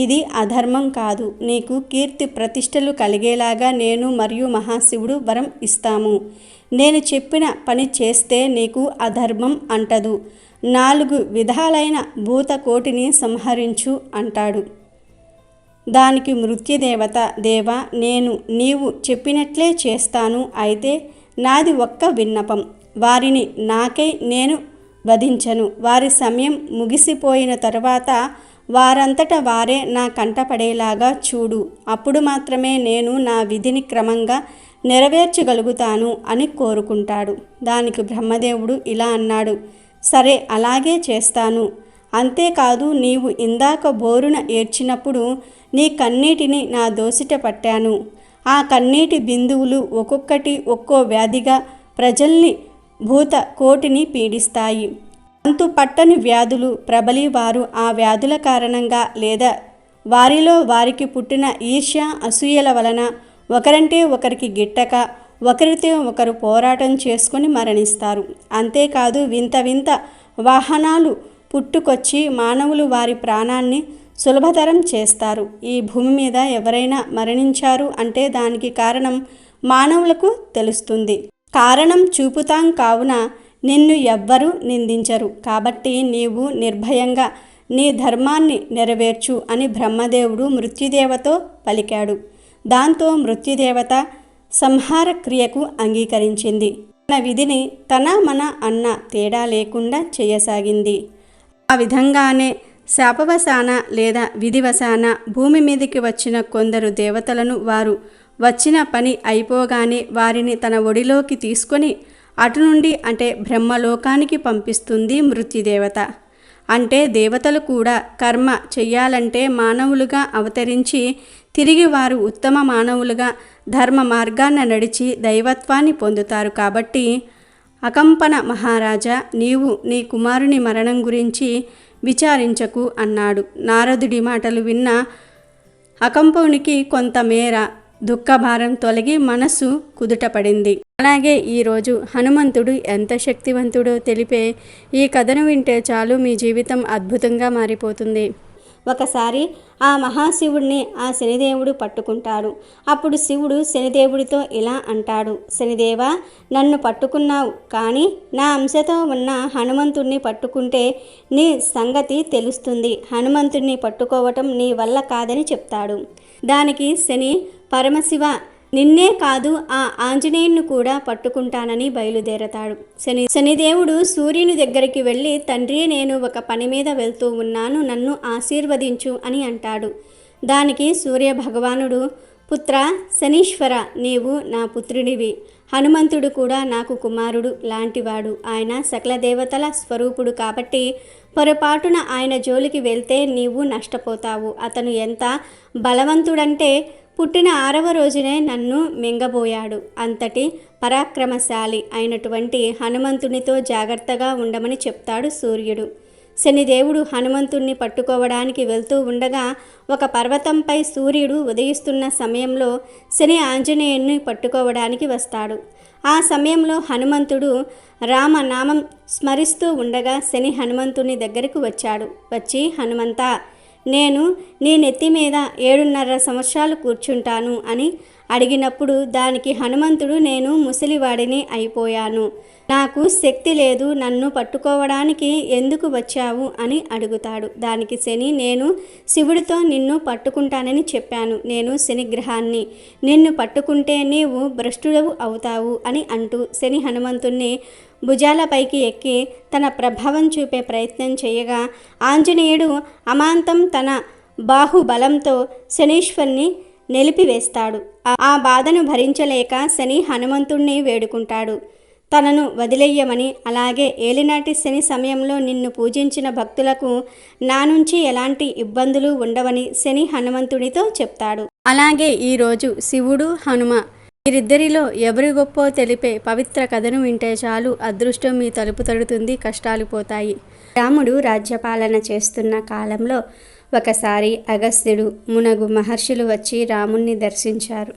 ఇది అధర్మం కాదు. నీకు కీర్తి ప్రతిష్టలు కలిగేలాగా నేను మరియు మహాశివుడు వరం ఇస్తాము. నేను చెప్పిన పని చేస్తే నీకు అధర్మం అంటదు. 4 విధాలైన భూతకోటిని సంహరించు అంటాడు. దానికి మృత్యుదేవత, దేవా, నీవు చెప్పినట్లే చేస్తాను. అయితే నాది ఒక్క విన్నపం. వారిని నాకై నేను వధించను. వారి సమయం ముగిసిపోయిన తరువాత వారంతట వారే నా కంటపడేలాగా చూడు. అప్పుడు మాత్రమే నేను నా విధిని క్రమంగా నెరవేర్చగలుగుతాను అని కోరుకుంటాడు. దానికి బ్రహ్మదేవుడు ఇలా అన్నాడు. సరే, అలాగే చేస్తాను. అంతేకాదు, నీవు ఇందాక బోరున ఏడ్చినప్పుడు నీ కన్నీటిని నా దోసిట పట్టాను. ఆ కన్నీటి బిందువులు ఒక్కొక్కటి ఒక్కో వ్యాధిగా ప్రజల్ని భూత కోటిని పీడిస్తాయి. అంతు పట్టని వ్యాధులు ప్రబలి వారు ఆ వ్యాధుల కారణంగా లేదా వారిలో వారికి పుట్టిన ఈర్ష్య అసూయల వలన ఒకరంటే ఒకరికి గిట్టక ఒకరితో ఒకరు పోరాటం చేసుకొని మరణిస్తారు. అంతేకాదు, వింత వింత వాహనాలు పుట్టుకొచ్చి మానవులు వారి ప్రాణాన్ని సులభతరం చేస్తారు. ఈ భూమి మీద ఎవరైనా మరణించారు అంటే దానికి కారణం మానవులకు తెలుస్తుంది. కారణం చూపుతాం కావున నిన్ను ఎవ్వరూ నిందించరు. కాబట్టి నీవు నిర్భయంగా నీ ధర్మాన్ని నెరవేర్చు అని బ్రహ్మదేవుడు మృత్యుదేవతో పలికాడు. దాంతో మృత్యుదేవత సంహార క్రియకు అంగీకరించింది. తన విధిని తన మన అన్న తేడా లేకుండా చేయసాగింది. ఆ విధంగానే శాపవశాన లేదా విధివశాన భూమి మీదకి వచ్చిన కొందరు దేవతలను వారు వచ్చిన పని అయిపోగానే వారిని తన ఒడిలోకి తీసుకొని అటు నుండి అంటే బ్రహ్మలోకానికి పంపిస్తుంది మృత్యుదేవత. అంటే దేవతలు కూడా కర్మ చెయ్యాలంటే మానవులుగా అవతరించి తిరిగి వారు ఉత్తమ మానవులుగా ధర్మ మార్గాన నడిచి దైవత్వాన్ని పొందుతారు. కాబట్టి అకంపన మహారాజా, నీవు నీ కుమారుని మరణం గురించి విచారించకు అన్నాడు. నారదుడి మాటలు విన్న అకంపనునికి కొంతమేర దుఃఖభారం తొలగి మనసు కుదుటపడింది. అలాగే ఈరోజు హనుమంతుడు ఎంత శక్తివంతుడో తెలిపే ఈ కథను వింటే చాలు మీ జీవితం అద్భుతంగా మారిపోతుంది. ఒకసారి ఆ మహాశివుడిని ఆ శనిదేవుడు పట్టుకుంటాడు. అప్పుడు శివుడు శనిదేవుడితో ఇలా అంటాడు. శనిదేవా, నన్ను పట్టుకున్నావు, కానీ నా అంశతో ఉన్న హనుమంతుడిని పట్టుకుంటే నీ సంగతి తెలుస్తుంది. హనుమంతుడిని పట్టుకోవటం నీ వల్ల కాదని చెప్తాడు. దానికి శని, పరమశివ, నిన్నే కాదు ఆ ఆంజనేయుని కూడా పట్టుకుంటానని బయలుదేరతాడు. శనిదేవుడు సూర్యుని దగ్గరికి వెళ్ళి, తండ్రి, నేను ఒక పని మీద వెళ్తూ ఉన్నాను, నన్ను ఆశీర్వదించు అని అంటాడు. దానికి సూర్య భగవానుడు, పుత్ర శనీశ్వర, నీవు నా పుత్రుడివి. హనుమంతుడు కూడా నాకు కుమారుడు లాంటివాడు. ఆయన సకల దేవతల స్వరూపుడు కాబట్టి పొరపాటున ఆయన జోలికి వెళ్తే నీవు నష్టపోతావు. అతను ఎంత బలవంతుడంటే పుట్టిన 6వ రోజునే నన్ను మింగబోయాడు. అంతటి పరాక్రమశాలి అయినటువంటి హనుమంతునితో జాగ్రత్తగా ఉండమని చెప్తాడు సూర్యుడు. శనిదేవుడు హనుమంతుణ్ణి పట్టుకోవడానికి వెళ్తూ ఉండగా ఒక పర్వతంపై సూర్యుడు ఉదయిస్తున్న సమయంలో శని ఆంజనేయుని పట్టుకోవడానికి వస్తాడు. ఆ సమయంలో హనుమంతుడు రామనామం స్మరిస్తూ ఉండగా శని హనుమంతుని దగ్గరకు వచ్చాడు. వచ్చి, హనుమంతా, నేను నీ నెత్తి మీద 7.5 సంవత్సరాలు కూర్చుంటాను అని అడిగినప్పుడు దానికి హనుమంతుడు, నేను ముసలివాడిని అయిపోయాను, నాకు శక్తి లేదు, నన్ను పట్టుకోవడానికి ఎందుకు వచ్చావు అని అడుగుతాడు. దానికి శని, నేను శివుడితో నిన్ను పట్టుకుంటానని చెప్పాను. నేను శనిగ్రహాన్ని, నిన్ను పట్టుకుంటే నీవు భ్రష్టుడవు అవుతావు అని అంటూ శని హనుమంతుణ్ణి భుజాలపైకి ఎక్కి తన ప్రభావం చూపే ప్రయత్నం చేయగా ఆంజనేయుడు అమాంతం తన బాహుబలంతో శనీశ్వరుని నిలిపివేస్తాడు. ఆ బాధను భరించలేక శని హనుమంతుణ్ణి వేడుకుంటాడు, తనను వదిలేయమని. అలాగే ఏలినాటి శని సమయంలో నిన్ను పూజించిన భక్తులకు నా నుంచి ఎలాంటి ఇబ్బందులు ఉండవని శని హనుమంతుడితో చెప్తాడు. అలాగే ఈరోజు శివుడు, హనుమ వీరిద్దరిలో ఎవరి గొప్పో తెలిపే పవిత్ర కథను వింటే చాలు, అదృష్టం మీ తలుపు తడుతుంది, కష్టాలు పోతాయి. రాముడు రాజ్యపాలన చేస్తున్న కాలంలో ఒకసారి అగస్త్యుడు, మునగు మహర్షులు వచ్చి రాముణ్ణి దర్శించారు.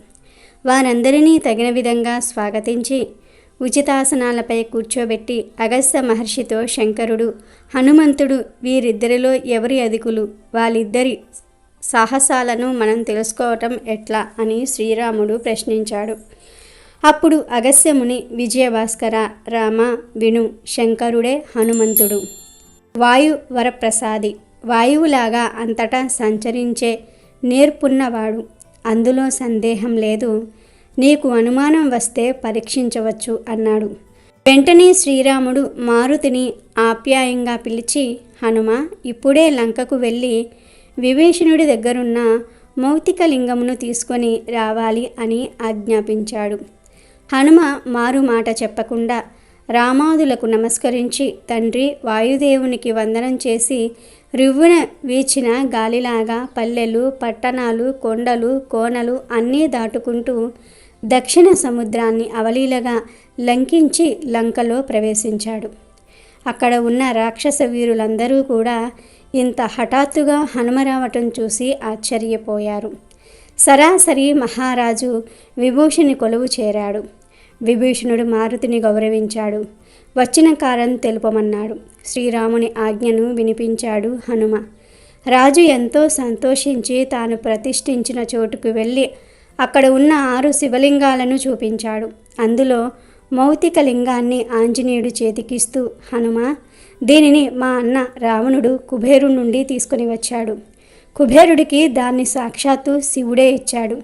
వారందరినీ తగిన విధంగా స్వాగతించి ఉచితాసనాలపై కూర్చోబెట్టి అగస్త్య మహర్షితో శంకరుడు, హనుమంతుడు వీరిద్దరిలో ఎవరి అధికులు, వాళ్ళిద్దరి సాహసాలను మనం తెలుసుకోవటం ఎట్లా అని శ్రీరాముడు ప్రశ్నించాడు. అప్పుడు అగస్త్యముని, విజయభాస్కర, రామ విను, శంకరుడే హనుమంతుడు. వాయు వరప్రసాది, వాయువులాగా అంతటా సంచరించే నేర్పున్నవాడు, అందులో సందేహం లేదు. నీకు అనుమానం వస్తే పరీక్షించవచ్చు అన్నాడు. వెంటనే శ్రీరాముడు మారుతిని ఆప్యాయంగా పిలిచి, హనుమ, ఇప్పుడే లంకకు వెళ్ళి విభీషణుడి దగ్గరున్న మౌక్తిక లింగమును తీసుకొని రావాలి అని ఆజ్ఞాపించాడు. హనుమ మారు మాట చెప్పకుండా రామాదులకు నమస్కరించి తండ్రి వాయుదేవునికి వందనం చేసి రివ్వున వీచిన గాలిలాగా పల్లెలు, పట్టణాలు, కొండలు, కోనలు అన్నీ దాటుకుంటూ దక్షిణ సముద్రాన్ని అవలీలగా లంకించి లంకలో ప్రవేశించాడు. అక్కడ ఉన్న రాక్షస వీరులందరూ కూడా ఇంత హఠాత్తుగా హనుమ రావటం చూసి ఆశ్చర్యపోయారు. సరాసరి మహారాజు విభూషణి కొలువు చేరాడు. విభీషణుడు మారుతిని గౌరవించాడు. వచ్చిన కారణం తెలుపమన్నాడు. శ్రీరాముని ఆజ్ఞను వినిపించాడు హనుమ. రాజు ఎంతో సంతోషించి తాను ప్రతిష్ఠించిన చోటుకు వెళ్ళి అక్కడ ఉన్న 6 శివలింగాలను చూపించాడు. అందులో మౌక్తిక లింగాన్ని ఆంజనేయుడు చేతికిస్తూ, హనుమ, దీనిని మా అన్న రావణుడు కుబేరు నుండి తీసుకొని వచ్చాడు. కుబేరుడికి దాన్ని సాక్షాత్తు శివుడే ఇచ్చాడు.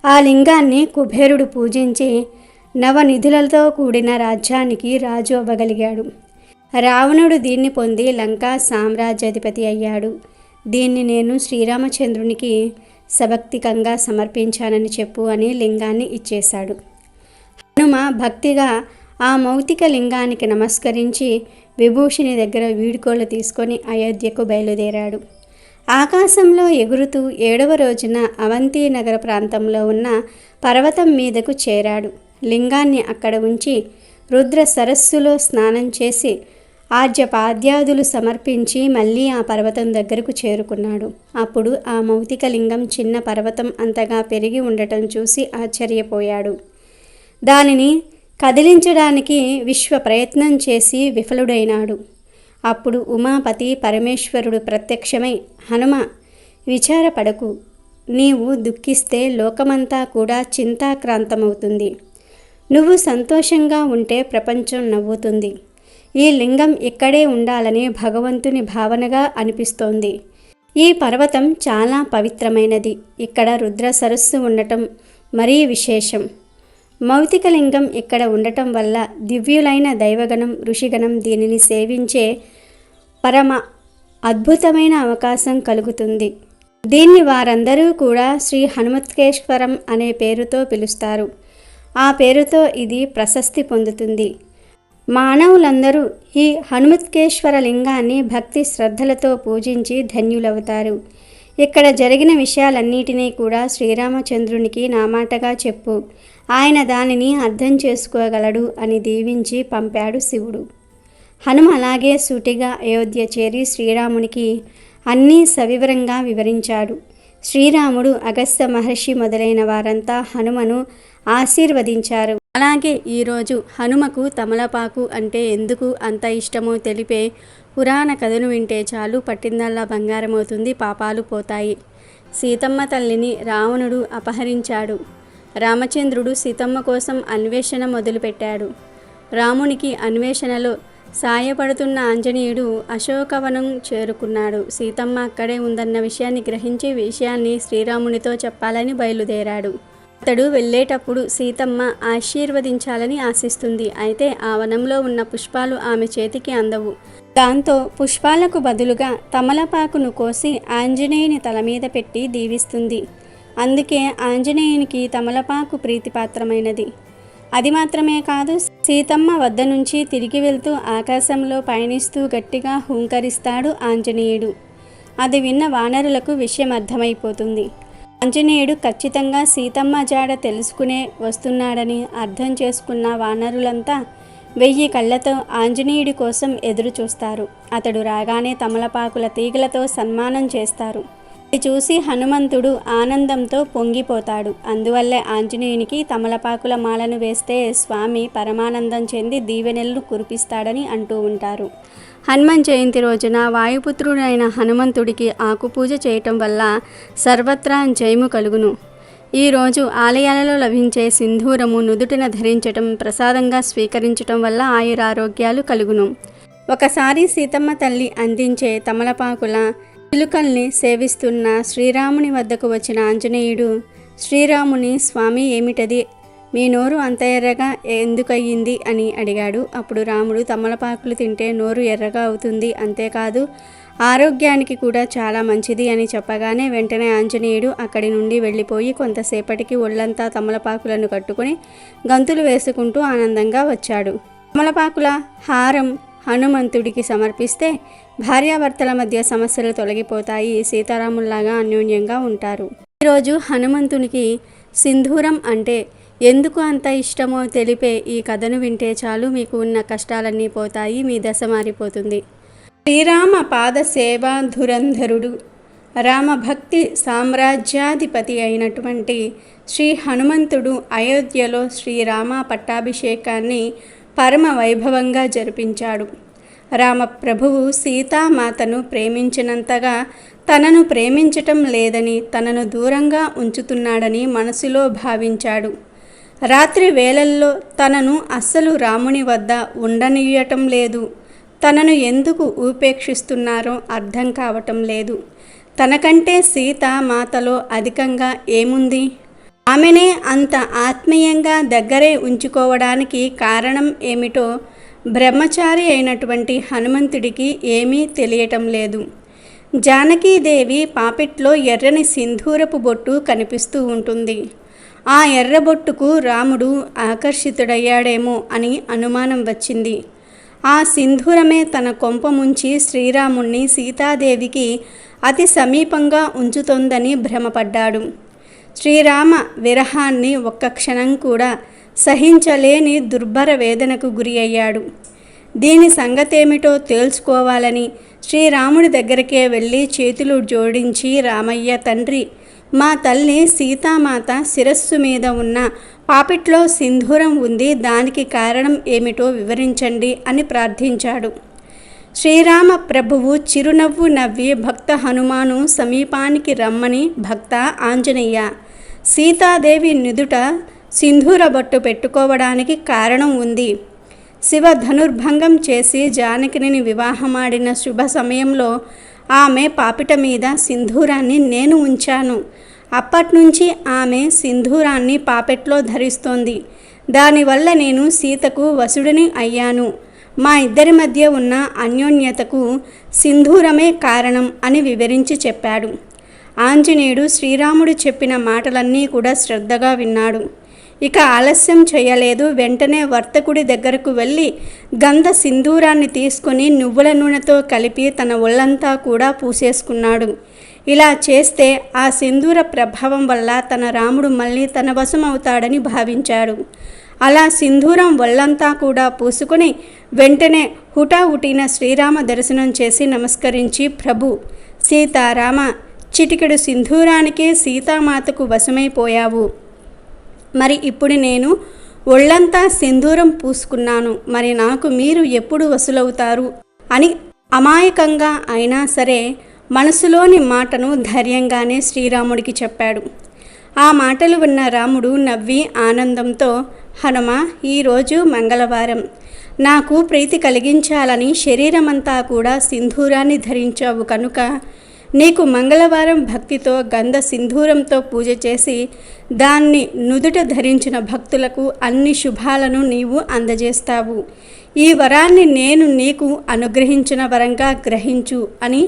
ఆ లింగాన్ని కుబేరుడు పూజించి నవనిధులతో కూడిన రాజ్యానికి రాజు అవ్వగలిగాడు. రావణుడు దీన్ని పొంది లంకా సామ్రాజ్యాధిపతి అయ్యాడు. దీన్ని నేను శ్రీరామచంద్రునికి సభక్తికంగా సమర్పించానని చెప్పు అని లింగాన్ని ఇచ్చేశాడు. హనుమ భక్తిగా ఆ మౌక్తిక లింగానికి నమస్కరించి విభూషణి దగ్గర వీడ్కోలు తీసుకొని అయోధ్యకు బయలుదేరాడు. ఆకాశంలో ఎగురుతూ 7వ రోజున అవంతి నగర ప్రాంతంలో ఉన్న పర్వతం మీదకు చేరాడు. లింగాన్ని అక్కడ ఉంచి రుద్ర సరస్సులో స్నానం చేసి ఆర్యపాద్యాదులు సమర్పించి మళ్ళీ ఆ పర్వతం దగ్గరకు చేరుకున్నాడు. అప్పుడు ఆ మౌక్తిక లింగం చిన్న పర్వతం అంతగా పెరిగి ఉండటం చూసి ఆశ్చర్యపోయాడు. దానిని కదిలించడానికి విశ్వ ప్రయత్నం చేసి విఫలుడైనాడు. అప్పుడు ఉమాపతి పరమేశ్వరుడు ప్రత్యక్షమై, హనుమ, విచారపడకు, నీవు దుఃఖిస్తే లోకమంతా కూడా చింతాక్రాంతమవుతుంది. నువ్వు సంతోషంగా ఉంటే ప్రపంచం నవ్వుతుంది. ఈ లింగం ఇక్కడే ఉండాలని భగవంతుని భావనగా అనిపిస్తోంది. ఈ పర్వతం చాలా పవిత్రమైనది. ఇక్కడ రుద్ర సరస్సు ఉండటం మరీ విశేషం. మౌక్తిక లింగం ఇక్కడ ఉండటం వల్ల దివ్యులైన దైవగణం, ఋషిగణం దీనిని సేవించే పరమ అద్భుతమైన అవకాశం కలుగుతుంది. దీన్ని వారందరూ కూడా శ్రీ హనుమత్కేశ్వరం అనే పేరుతో పిలుస్తారు. ఆ పేరుతో ఇది ప్రశస్తి పొందుతుంది. మానవులందరూ ఈ హనుమత్కేశ్వర లింగాన్ని భక్తి శ్రద్ధలతో పూజించి ధన్యులవుతారు. ఇక్కడ జరిగిన విషయాలన్నిటినీ కూడా శ్రీరామచంద్రునికి నా మాటగా చెప్పు, ఆయన దానిని అర్థం చేసుకోగలడు అని దీవించి పంపాడు శివుడు. హనుమ అలాగే సూటిగా అయోధ్య చేరి శ్రీరామునికి అన్నీ సవివరంగా వివరించాడు. శ్రీరాముడు, అగస్త్య మహర్షి మొదలైన వారంతా హనుమను ఆశీర్వదించారు. అలాగే ఈరోజు హనుమకు తమలపాకు అంటే ఎందుకు అంత ఇష్టమో తెలిపే పురాణ కథను వింటే చాలు, పట్టిందల్లా బంగారమవుతుంది, పాపాలు పోతాయి. సీతమ్మ తల్లిని రావణుడు అపహరించాడు. రామచంద్రుడు సీతమ్మ కోసం అన్వేషణ మొదలుపెట్టాడు. రామునికి అన్వేషణలో సాయపడుతున్న ఆంజనేయుడు అశోకవనం చేరుకున్నాడు. సీతమ్మ అక్కడే ఉందన్న విషయాన్ని గ్రహించి విషయాన్ని శ్రీరామునితో చెప్పాలని బయలుదేరాడు. అతడు వెళ్ళేటప్పుడు సీతమ్మ ఆశీర్వదించాలని ఆశిస్తుంది. అయితే ఆ వనంలో ఉన్న పుష్పాలు ఆమె చేతికి అందవు. దాంతో పుష్పాలకు బదులుగా తమలపాకును కోసి ఆంజనేయుని తల మీద పెట్టి దీవిస్తుంది. అందుకే ఆంజనేయునికి తమలపాకు ప్రీతిపాత్రమైనది. అది మాత్రమే కాదు, సీతమ్మ వద్ద నుంచి తిరిగి వెళ్తూ ఆకాశంలో పయనిస్తూ గట్టిగా హూంకరిస్తాడు ఆంజనేయుడు. అది విన్న వానరులకు విషయం అర్థమైపోతుంది. ఆంజనేయుడు ఖచ్చితంగా సీతమ్మ జాడ తెలుసుకునే వస్తున్నాడని అర్థం చేసుకున్న వానరులంతా 1000 కళ్ళతో ఆంజనేయుడి కోసం ఎదురు చూస్తారు. అతడు రాగానే తమలపాకుల తీగలతో సన్మానం చేస్తారు. ఇది చూసి హనుమంతుడు ఆనందంతో పొంగిపోతాడు. అందువల్లే ఆంజనేయునికి తమలపాకుల మాలను వేస్తే స్వామి పరమానందం చెంది దీవెనలను కురిపిస్తాడని అంటూ ఉంటారు. హనుమాన్ జయంతి రోజున వాయుపుత్రుడైన హనుమంతుడికి ఆకుపూజ చేయటం వల్ల సర్వత్రా జయము కలుగును. ఈరోజు ఆలయాలలో లభించే సింధూరము నుదుటిన ధరించటం, ప్రసాదంగా స్వీకరించటం వల్ల ఆయురారోగ్యాలు కలుగును. ఒకసారి సీతమ్మ తల్లి అందించే తమలపాకుల చిలుకల్ని సేవిస్తున్న శ్రీరాముని వద్దకు వచ్చిన ఆంజనేయుడు, శ్రీరాముని, స్వామి ఏమిటది, మీ నోరు అంత ఎర్రగా ఎందుకయ్యింది అని అడిగాడు. అప్పుడు రాముడు, తమలపాకులు తింటే నోరు ఎర్రగా అవుతుంది, అంతేకాదు ఆరోగ్యానికి కూడా చాలా మంచిది అని చెప్పగానే వెంటనే ఆంజనేయుడు అక్కడి నుండి వెళ్ళిపోయి కొంతసేపటికి ఒళ్ళంతా తమలపాకులను కట్టుకుని గంతులు వేసుకుంటూ ఆనందంగా వచ్చాడు. తమలపాకుల హారం హనుమంతుడికి సమర్పిస్తే భార్యాభర్తల మధ్య సమస్యలు తొలగిపోతాయి, సీతారాముల్లాగా అన్యోన్యంగా ఉంటారు. ఈరోజు హనుమంతునికి సింధూరం అంటే ఎందుకు అంత ఇష్టమో తెలిపే ఈ కథను వింటే చాలు, మీకు ఉన్న కష్టాలన్నీ పోతాయి, మీ దశ మారిపోతుంది. శ్రీరామ పాద సేవా ధురంధరుడు, రామభక్తి సామ్రాజ్యాధిపతి అయినటువంటి శ్రీ హనుమంతుడు అయోధ్యలో శ్రీరామ పట్టాభిషేకాన్ని పరమ వైభవంగా జరిపించాడు. రామప్రభువు సీతామాతను ప్రేమించినంతగా తనను ప్రేమించటం లేదని, తనను దూరంగా ఉంచుతున్నాడని మనసులో భావించాడు. రాత్రి వేళల్లో తనను అస్సలు రాముని వద్ద ఉండనియ్యటం లేదు. తనను ఎందుకు ఉపేక్షిస్తున్నారో అర్థం కావటం లేదు. తనకంటే సీతామాతలో అధికంగా ఏముంది? ఆమెనే అంత ఆత్మీయంగా దగ్గరే ఉంచుకోవడానికి కారణం ఏమిటో బ్రహ్మచారి అయినటువంటి హనుమంతుడికి ఏమీ తెలియటం లేదు. జానకీదేవి పాపిట్లో ఎర్రని సింధూరపు బొట్టు కనిపిస్తూ ఉంటుంది. ఆ ఎర్రబొట్టుకు రాముడు ఆకర్షితుడయ్యాడేమో అని అనుమానం వచ్చింది. ఆ సింధూరమే తన కొంప ముంచి శ్రీరాముణ్ణి సీతాదేవికి అతి సమీపంగా ఉంచుతోందని భ్రమపడ్డాడు. శ్రీరామ విరహాన్ని ఒక్క క్షణం కూడా సహించలేని దుర్భర వేదనకు గురి అయ్యాడు. దీని సంగతేమిటో తేల్చుకోవాలని శ్రీరాముడి దగ్గరికే వెళ్ళి చేతులు జోడించి, రామయ్య తండ్రి, మా తల్లి సీతామాత శిరస్సు మీద ఉన్న పాపిట్లో సింధూరం ఉంది, దానికి కారణం ఏమిటో వివరించండి అని ప్రార్థించాడు. శ్రీరామ ప్రభువు చిరునవ్వు నవ్వి, భక్త హనుమాను సమీపానికి రమ్మని, భక్త ఆంజనేయ, సీతాదేవి నుదుట సింధూర బొట్టు పెట్టుకోవడానికి కారణం ఉంది. శివ ధనుర్భంగం చేసి జానకిని వివాహమాడిన శుభ సమయంలో ఆమె పాపిట మీద సింధూరాన్ని నేను ఉంచాను. అప్పట్నుంచి ఆమె సింధూరాన్ని పాపెట్లో ధరిస్తోంది. దానివల్ల నేను సీతకు వసుడిని అయ్యాను. మా ఇద్దరి మధ్య ఉన్న అన్యోన్యతకు సింధూరమే కారణం అని వివరించి చెప్పాడు. ఆంజనేయుడు శ్రీరాముడు చెప్పిన మాటలన్నీ కూడా శ్రద్ధగా విన్నాడు. ఇక ఆలస్యం చేయలేదు. వెంటనే వర్తకుడి దగ్గరకు వెళ్ళి గంధ సింధూరాన్ని తీసుకొని నువ్వుల నూనెతో కలిపి తన ఒళ్ళంతా కూడా పూసేసుకున్నాడు. ఇలా చేస్తే ఆ సింధూర ప్రభావం వల్ల తన రాముడు మళ్ళీ తన వశం అవుతాడని భావించాడు. అలా సింధూరం ఒళ్ళంతా కూడా పూసుకొని వెంటనే హుటాహుటిన శ్రీరామ దర్శనం చేసి నమస్కరించి, ప్రభు సీతారామ, చిటికెడు సింధూరానికే సీతామాతకు వశమైపోయావు. మరి ఇప్పుడు నేను ఒళ్ళంతా సింధూరం పూసుకున్నాను, మరి నాకు మీరు ఎప్పుడు వసులవుతారు అని అమాయకంగా అయినా సరే మనసులోని మాటను ధైర్యంగానే శ్రీరాముడికి చెప్పాడు. ఆ మాటలు విన్న రాముడు నవ్వి ఆనందంతో, హనుమ, ఈరోజు మంగళవారం, నాకు ప్రీతి కలిగించాలని శరీరమంతా కూడా సింధూరాన్ని ధరించావు కనుక నీకు మంగళవారం భక్తితో గంధ సింధూరంతో పూజ చేసి దాన్ని నుదుట ధరించిన భక్తులకు అన్ని శుభాలను నీవు అందజేస్తావు. ఈ వరాన్ని నేను నీకు అనుగ్రహించిన వరంగా గ్రహించు అని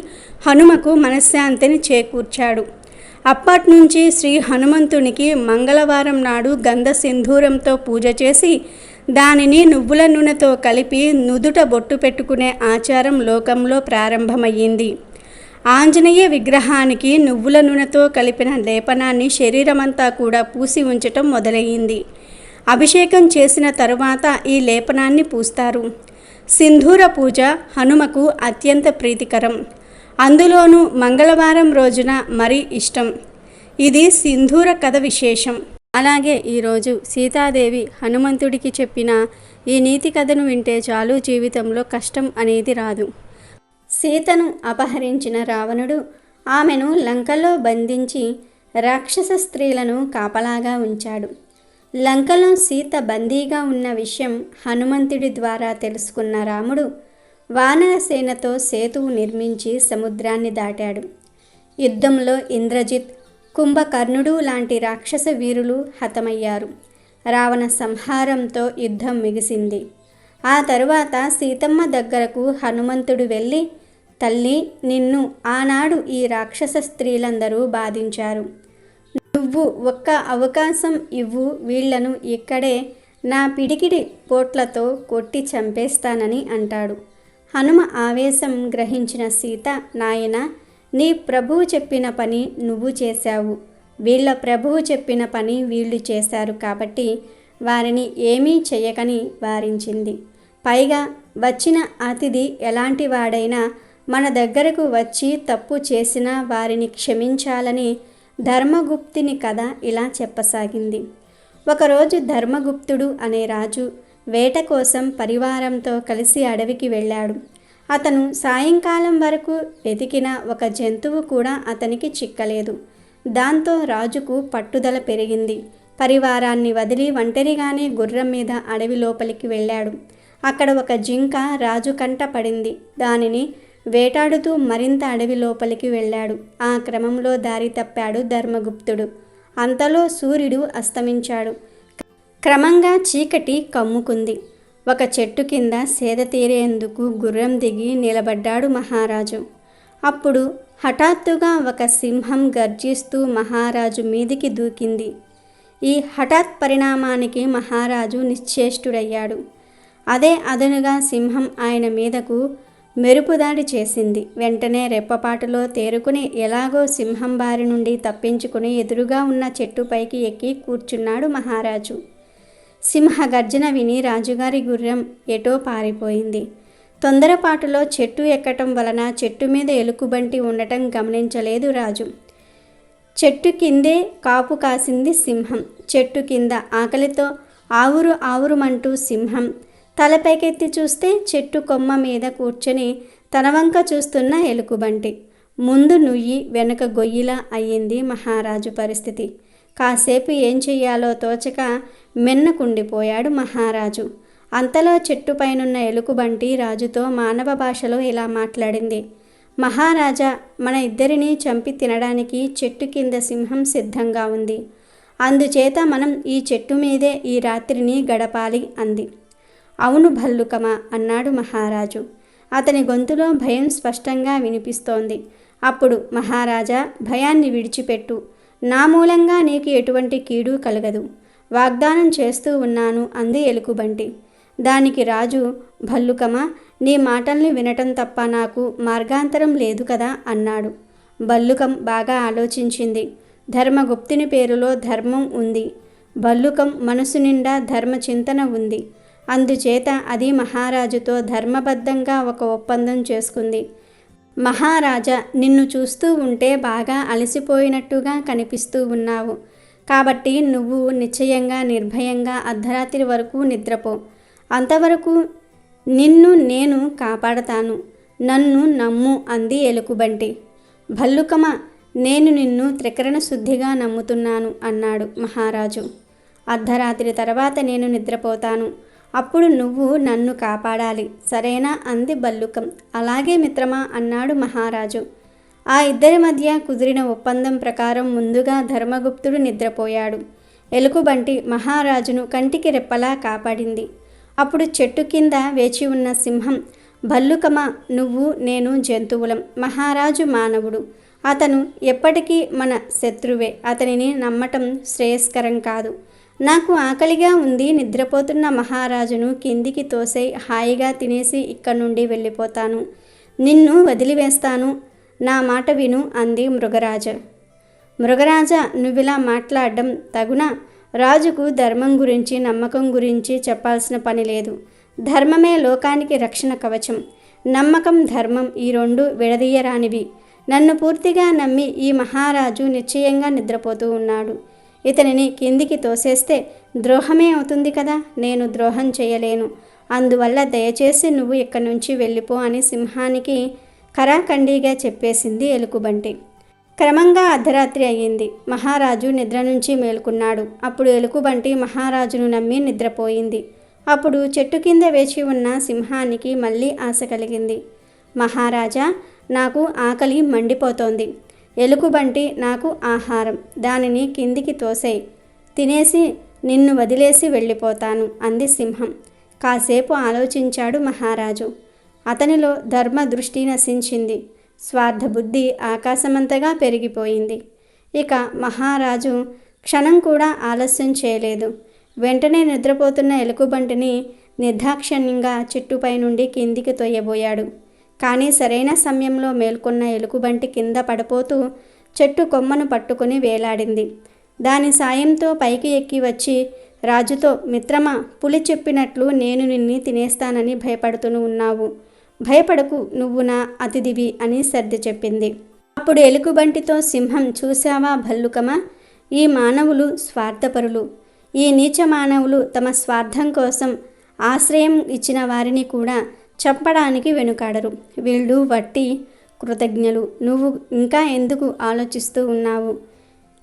హనుమకు మనశ్శాంతిని చేకూర్చాడు. అప్పట్నుంచి శ్రీ హనుమంతునికి మంగళవారం నాడు గంధ సింధూరంతో పూజ చేసి దానిని నువ్వుల నూనెతో కలిపి నుదుట బొట్టు పెట్టుకునే ఆచారం లోకంలో ప్రారంభమయ్యింది. ఆంజనేయ విగ్రహానికి నువ్వుల నూనెతో కలిపిన లేపనాన్ని శరీరమంతా కూడా పూసి ఉంచటం మొదలయ్యింది. అభిషేకం చేసిన తరువాత ఈ లేపనాన్ని పూస్తారు. సింధూర పూజ హనుమకు అత్యంత ప్రీతికరం. అందులోనూ మంగళవారం రోజున మరీ ఇష్టం. ఇది సింధూర కథ విశేషం. అలాగే ఈరోజు సీతాదేవి హనుమంతుడికి చెప్పిన ఈ నీతి కథను వింటే చాలు, జీవితంలో కష్టం అనేది రాదు. సీతను అపహరించిన రావణుడు ఆమెను లంకలో బంధించి రాక్షస స్త్రీలను కాపలాగా ఉంచాడు. లంకలో సీత బందీగా ఉన్న విషయం హనుమంతుడి ద్వారా తెలుసుకున్న రాముడు వానర సేనతో సేతువు నిర్మించి సముద్రాన్ని దాటాడు. యుద్ధంలో ఇంద్రజిత్, కుంభకర్ణుడు లాంటి రాక్షస వీరులు హతమయ్యారు. రావణ సంహారంతో యుద్ధం ముగిసింది. ఆ తరువాత సీతమ్మ దగ్గరకు హనుమంతుడు వెళ్ళి, తల్లి, నిన్ను ఆనాడు ఈ రాక్షస స్త్రీలందరూ బాధించారు. నువ్వు ఒక్క అవకాశం ఇవ్వు, వీళ్లను ఇక్కడే నా పిడికిడి పోట్లతో కొట్టి చంపేస్తానని అంటాడు. హనుమ ఆవేశం గ్రహించిన సీత, నాయన, నీ ప్రభువు చెప్పిన పని నువ్వు చేశావు, వీళ్ళ ప్రభువు చెప్పిన పని వీళ్ళు చేశారు కాబట్టి వారిని ఏమీ చెయ్యకని వారించింది. పైగా వచ్చిన అతిథి ఎలాంటి వాడైనా మన దగ్గరకు వచ్చి తప్పు చేసినా వారిని క్షమించాలని ధర్మగుప్తుని కథ ఇలా చెప్పసాగింది. ఒకరోజు ధర్మగుప్తుడు అనే రాజు వేట కోసం పరివారంతో కలిసి అడవికి వెళ్ళాడు. అతను సాయంకాలం వరకు వెతికిన ఒక జంతువు కూడా అతనికి చిక్కలేదు. దాంతో రాజుకు పట్టుదల పెరిగింది. పరివారాన్ని వదిలి ఒంటరిగానే గుర్రం మీద అడవి లోపలికి వెళ్ళాడు. అక్కడ ఒక జింక రాజు కంట పడింది. దానిని వేటాడుతూ మరింత అడవి లోపలికి వెళ్ళాడు. ఆ క్రమంలో దారి తప్పాడు ధర్మగుప్తుడు. అంతలో సూర్యుడు అస్తమించాడు. క్రమంగా చీకటి కమ్ముకుంది. ఒక చెట్టు కింద సేద తీరేందుకు గుర్రం దిగి నిలబడ్డాడు మహారాజు. అప్పుడు హఠాత్తుగా ఒక సింహం గర్జిస్తూ మహారాజు మీదికి దూకింది. ఈ హఠాత్ పరిణామానికి మహారాజు నిశ్చేష్టుడయ్యాడు. అదే అదనుగా సింహం ఆయన మీదకు మెరుపుదాడి చేసింది. వెంటనే రెప్పపాటులో తేరుకుని ఎలాగో సింహం బారి నుండి తప్పించుకుని ఎదురుగా ఉన్న చెట్టుపైకి ఎక్కి కూర్చున్నాడు మహారాజు. సింహ గర్జన విని రాజుగారి గుర్రం ఎటో పారిపోయింది. తొందరపాటులో చెట్టు ఎక్కటం వలన చెట్టు మీద ఎలుకబంటి ఉండటం గమనించలేదు రాజు. చెట్టు కిందే కాపు కాసింది సింహం. చెట్టు కింద ఆకలితో ఆవురు ఆవురుమంటూ సింహం తలపైకెత్తి చూస్తే చెట్టు కొమ్మ మీద కూర్చొని తన వంక చూస్తున్న ఎలుకబంటి. ముందు నుయ్యి వెనుక గొయ్యిలా అయ్యింది మహారాజు పరిస్థితి. కాసేపు ఏం చెయ్యాలో తోచక మెన్నకుండిపోయాడు మహారాజు. అంతలో చెట్టుపైనున్న ఎలుకబంటి రాజుతో మానవ భాషలో ఇలా మాట్లాడింది. మహారాజా, మన ఇద్దరిని చంపి తినడానికి చెట్టు కింద సింహం సిద్ధంగా ఉంది. అందుచేత మనం ఈ చెట్టు మీదే ఈ రాత్రిని గడపాలి అంది. అవును భల్లుకమా, అన్నాడు మహారాజు. అతని గొంతులో భయం స్పష్టంగా వినిపిస్తోంది. అప్పుడు మహారాజా, భయాన్ని విడిచిపెట్టు. నా మూలంగా నీకు ఎటువంటి కీడు కలగదు. వాగ్దానం చేస్తూ ఉన్నాను అంది ఎలుకబంటి. దానికి రాజు, భల్లుకమా, నీ మాటల్ని వినటం తప్ప నాకు మార్గాంతరం లేదు కదా అన్నాడు. భల్లుకం బాగా ఆలోచించింది. ధర్మగుప్తుని పేరులో ధర్మం ఉంది. భల్లుకం మనసు నిండా ధర్మచింతన ఉంది. అందుచేత అది మహారాజుతో ధర్మబద్ధంగా ఒక ఒప్పందం చేసుకుంది. మహారాజా, నిన్ను చూస్తూ ఉంటే బాగా అలసిపోయినట్టుగా కనిపిస్తూ ఉన్నావు. కాబట్టి నువ్వు నిశ్చయంగా నిర్భయంగా అర్ధరాత్రి వరకు నిద్రపో. అంతవరకు నిన్ను నేను కాపాడతాను. నన్ను నమ్ము అంది ఎలుకబంటి. భల్లుకమ, నేను నిన్ను త్రికరణ శుద్ధిగా నమ్ముతున్నాను అన్నాడు మహారాజు. అర్ధరాత్రి తర్వాత నేను నిద్రపోతాను. అప్పుడు నువ్వు నన్ను కాపాడాలి, సరేనా అంది భల్లుకం. అలాగే మిత్రమా అన్నాడు మహారాజు. ఆ ఇద్దరి మధ్య కుదిరిన ఒప్పందం ప్రకారం ముందుగా ధర్మగుప్తుడు నిద్రపోయాడు. ఎలుకబంటి మహారాజును కంటికి రెప్పలా కాపాడింది. అప్పుడు చెట్టు కింద వేచి ఉన్న సింహం, భల్లుకమా, నువ్వు నేను జంతువులం, మహారాజు మానవుడు. అతను ఎప్పటికీ మన శత్రువే. అతనిని నమ్మటం శ్రేయస్కరం కాదు. నాకు ఆకలిగా ఉంది. నిద్రపోతున్న మహారాజును కిందికి తోసే, హాయిగా తినేసి ఇక్కడి నుండి వెళ్ళిపోతాను. నిన్ను వదిలివేస్తాను. నా మాట విను అంది మృగరాజ. మృగరాజ, నువ్విలా మాట్లాడడం తగునా? రాజుకు ధర్మం గురించి, నమ్మకం గురించి చెప్పాల్సిన పని లేదు. ధర్మమే లోకానికి రక్షణ కవచం. నమ్మకం, ధర్మం ఈ రెండు విడదీయరానివి. నన్ను పూర్తిగా నమ్మి ఈ మహారాజు నిశ్చయంగా నిద్రపోతూ ఉన్నాడు. ఇతనిని కిందికి తోసేస్తే ద్రోహమే అవుతుంది కదా. నేను ద్రోహం చేయలేను. అందువల్ల దయచేసి నువ్వు ఇక్కడి నుంచి వెళ్ళిపో అని సింహానికి కరాఖండిగా చెప్పేసింది ఎలుగుబంటి. క్రమంగా అర్ధరాత్రి అయ్యింది. మహారాజు నిద్ర నుంచి మేలుకున్నాడు. అప్పుడు ఎలుగుబంటి మహారాజును నమ్మి నిద్రపోయింది. అప్పుడు చెట్టు కింద వేచి ఉన్న సింహానికి మళ్ళీ ఆశ కలిగింది. మహారాజా, నాకు ఆకలి మండిపోతోంది. ఎలుగుబంటి నాకు ఆహారం. దానిని కిందికి తోసేయ్. తినేసి నిన్ను వదిలేసి వెళ్ళిపోతాను అంది సింహం. కాసేపు ఆలోచించాడు మహారాజు. అతనిలో ధర్మ దృష్టి నశించింది. స్వార్థబుద్ధి ఆకాశమంతగా పెరిగిపోయింది. ఇక మహారాజు క్షణం కూడా ఆలస్యం చేయలేదు. వెంటనే నిద్రపోతున్న ఎలుగుబంటిని నిర్దాక్షిణ్యంగా చెట్టుపై నుండి కిందికి తొయ్యబోయాడు. కానీ సరైన సమయంలో మేల్కొన్న ఎలుగుబంటి కింద పడిపోతూ చెట్టు కొమ్మను పట్టుకుని వేలాడింది. దాని సాయంతో పైకి ఎక్కి వచ్చి రాజుతో, మిత్రమా, పులి చెప్పినట్లు నేను నిన్ను తినేస్తానని భయపడుతూ ఉన్నావు. భయపడకు, నువ్వు నా అతిథివి అని సర్ది చెప్పింది. అప్పుడు ఎలుగుబంటితో సింహం, చూశావా భల్లుకమా, ఈ మానవులు స్వార్థపరులు. ఈ నీచ మానవులు తమ స్వార్థం కోసం ఆశ్రయం ఇచ్చిన వారిని కూడా చంపడానికి వెనుకాడరు. వీళ్ళు వట్టి కృతజ్ఞులు. నువ్వు ఇంకా ఎందుకు ఆలోచిస్తూ ఉన్నావు?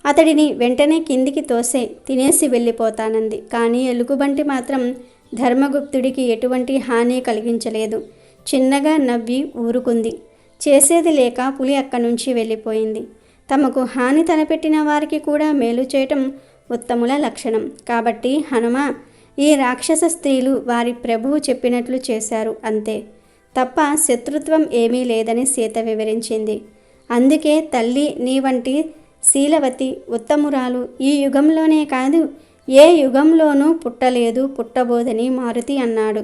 అతడిని వెంటనే కిందికి తోసే, తినేసి వెళ్ళిపోతానంది. కానీ ఎలుగుబంటి మాత్రం ధర్మగుప్తుడికి ఎటువంటి హాని కలిగించలేదు. చిన్నగా నవ్వి ఊరుకుంది. చేసేది లేక పులి అక్కడి నుంచి వెళ్ళిపోయింది. తమకు హాని తలపెట్టిన వారికి కూడా మేలు చేయటం ఉత్తముల లక్షణం. కాబట్టి హనుమ, ఈ రాక్షస స్త్రీలు వారి ప్రభువు చెప్పినట్లు చేశారు అంతే, తప్ప శత్రుత్వం ఏమీ లేదని సీత వివరించింది. అందుకే తల్లి, నీ వంటి శీలవతి ఉత్తమురాలు ఈ యుగంలోనే కాదు, ఏ యుగంలోనూ పుట్టలేదు, పుట్టబోదని మారుతి అన్నాడు.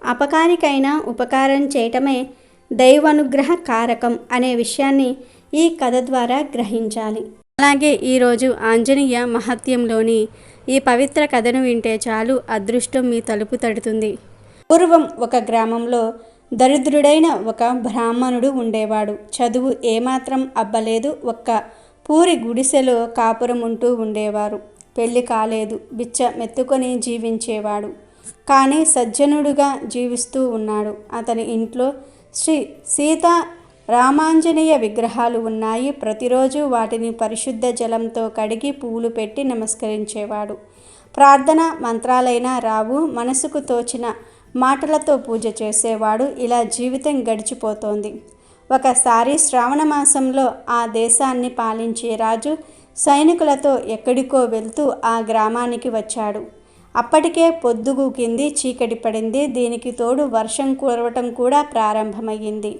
అపకారికైనా ఉపకారం చేయటమే దైవానుగ్రహ కారకం అనే విషయాన్ని ఈ కథ ద్వారా గ్రహించాలి. అలాగే ఈరోజు ఆంజనేయ మహత్యంలోని ఈ పవిత్ర కథను వింటే చాలు, అదృష్టం మీ తలుపు తడుతుంది. పూర్వం ఒక గ్రామంలో దరిద్రుడైన ఒక బ్రాహ్మణుడు ఉండేవాడు. చదువు ఏమాత్రం అబ్బలేదు. ఒక్క పూరి గుడిసెలో కాపురం ఉంటూ ఉండేవారు. పెళ్లి కాలేదు. బిచ్చ మెత్తుకొని జీవించేవాడు. కానీ సజ్జనుడుగా జీవిస్తూ ఉన్నాడు. అతని ఇంట్లో శ్రీ సీతా రామాంజనేయ విగ్రహాలు ఉన్నాయి. ప్రతిరోజు వాటిని పరిశుద్ధ జలంతో కడిగి పూలు పెట్టి నమస్కరించేవాడు. ప్రార్థన మంత్రాలైనా రావు. మనసుకు తోచిన మాటలతో పూజ చేసేవాడు. ఇలా జీవితం గడిచిపోతోంది. ఒకసారి శ్రావణ మాసంలో ఆ దేశాన్ని పాలించే రాజు సైనికులతో ఎక్కడికో వెళ్తూ ఆ గ్రామానికి వచ్చాడు. అప్పటికే పొద్దుగూకింది, చీకటి పడింది. దీనికి తోడు వర్షం కురవటం కూడా ప్రారంభమయ్యింది.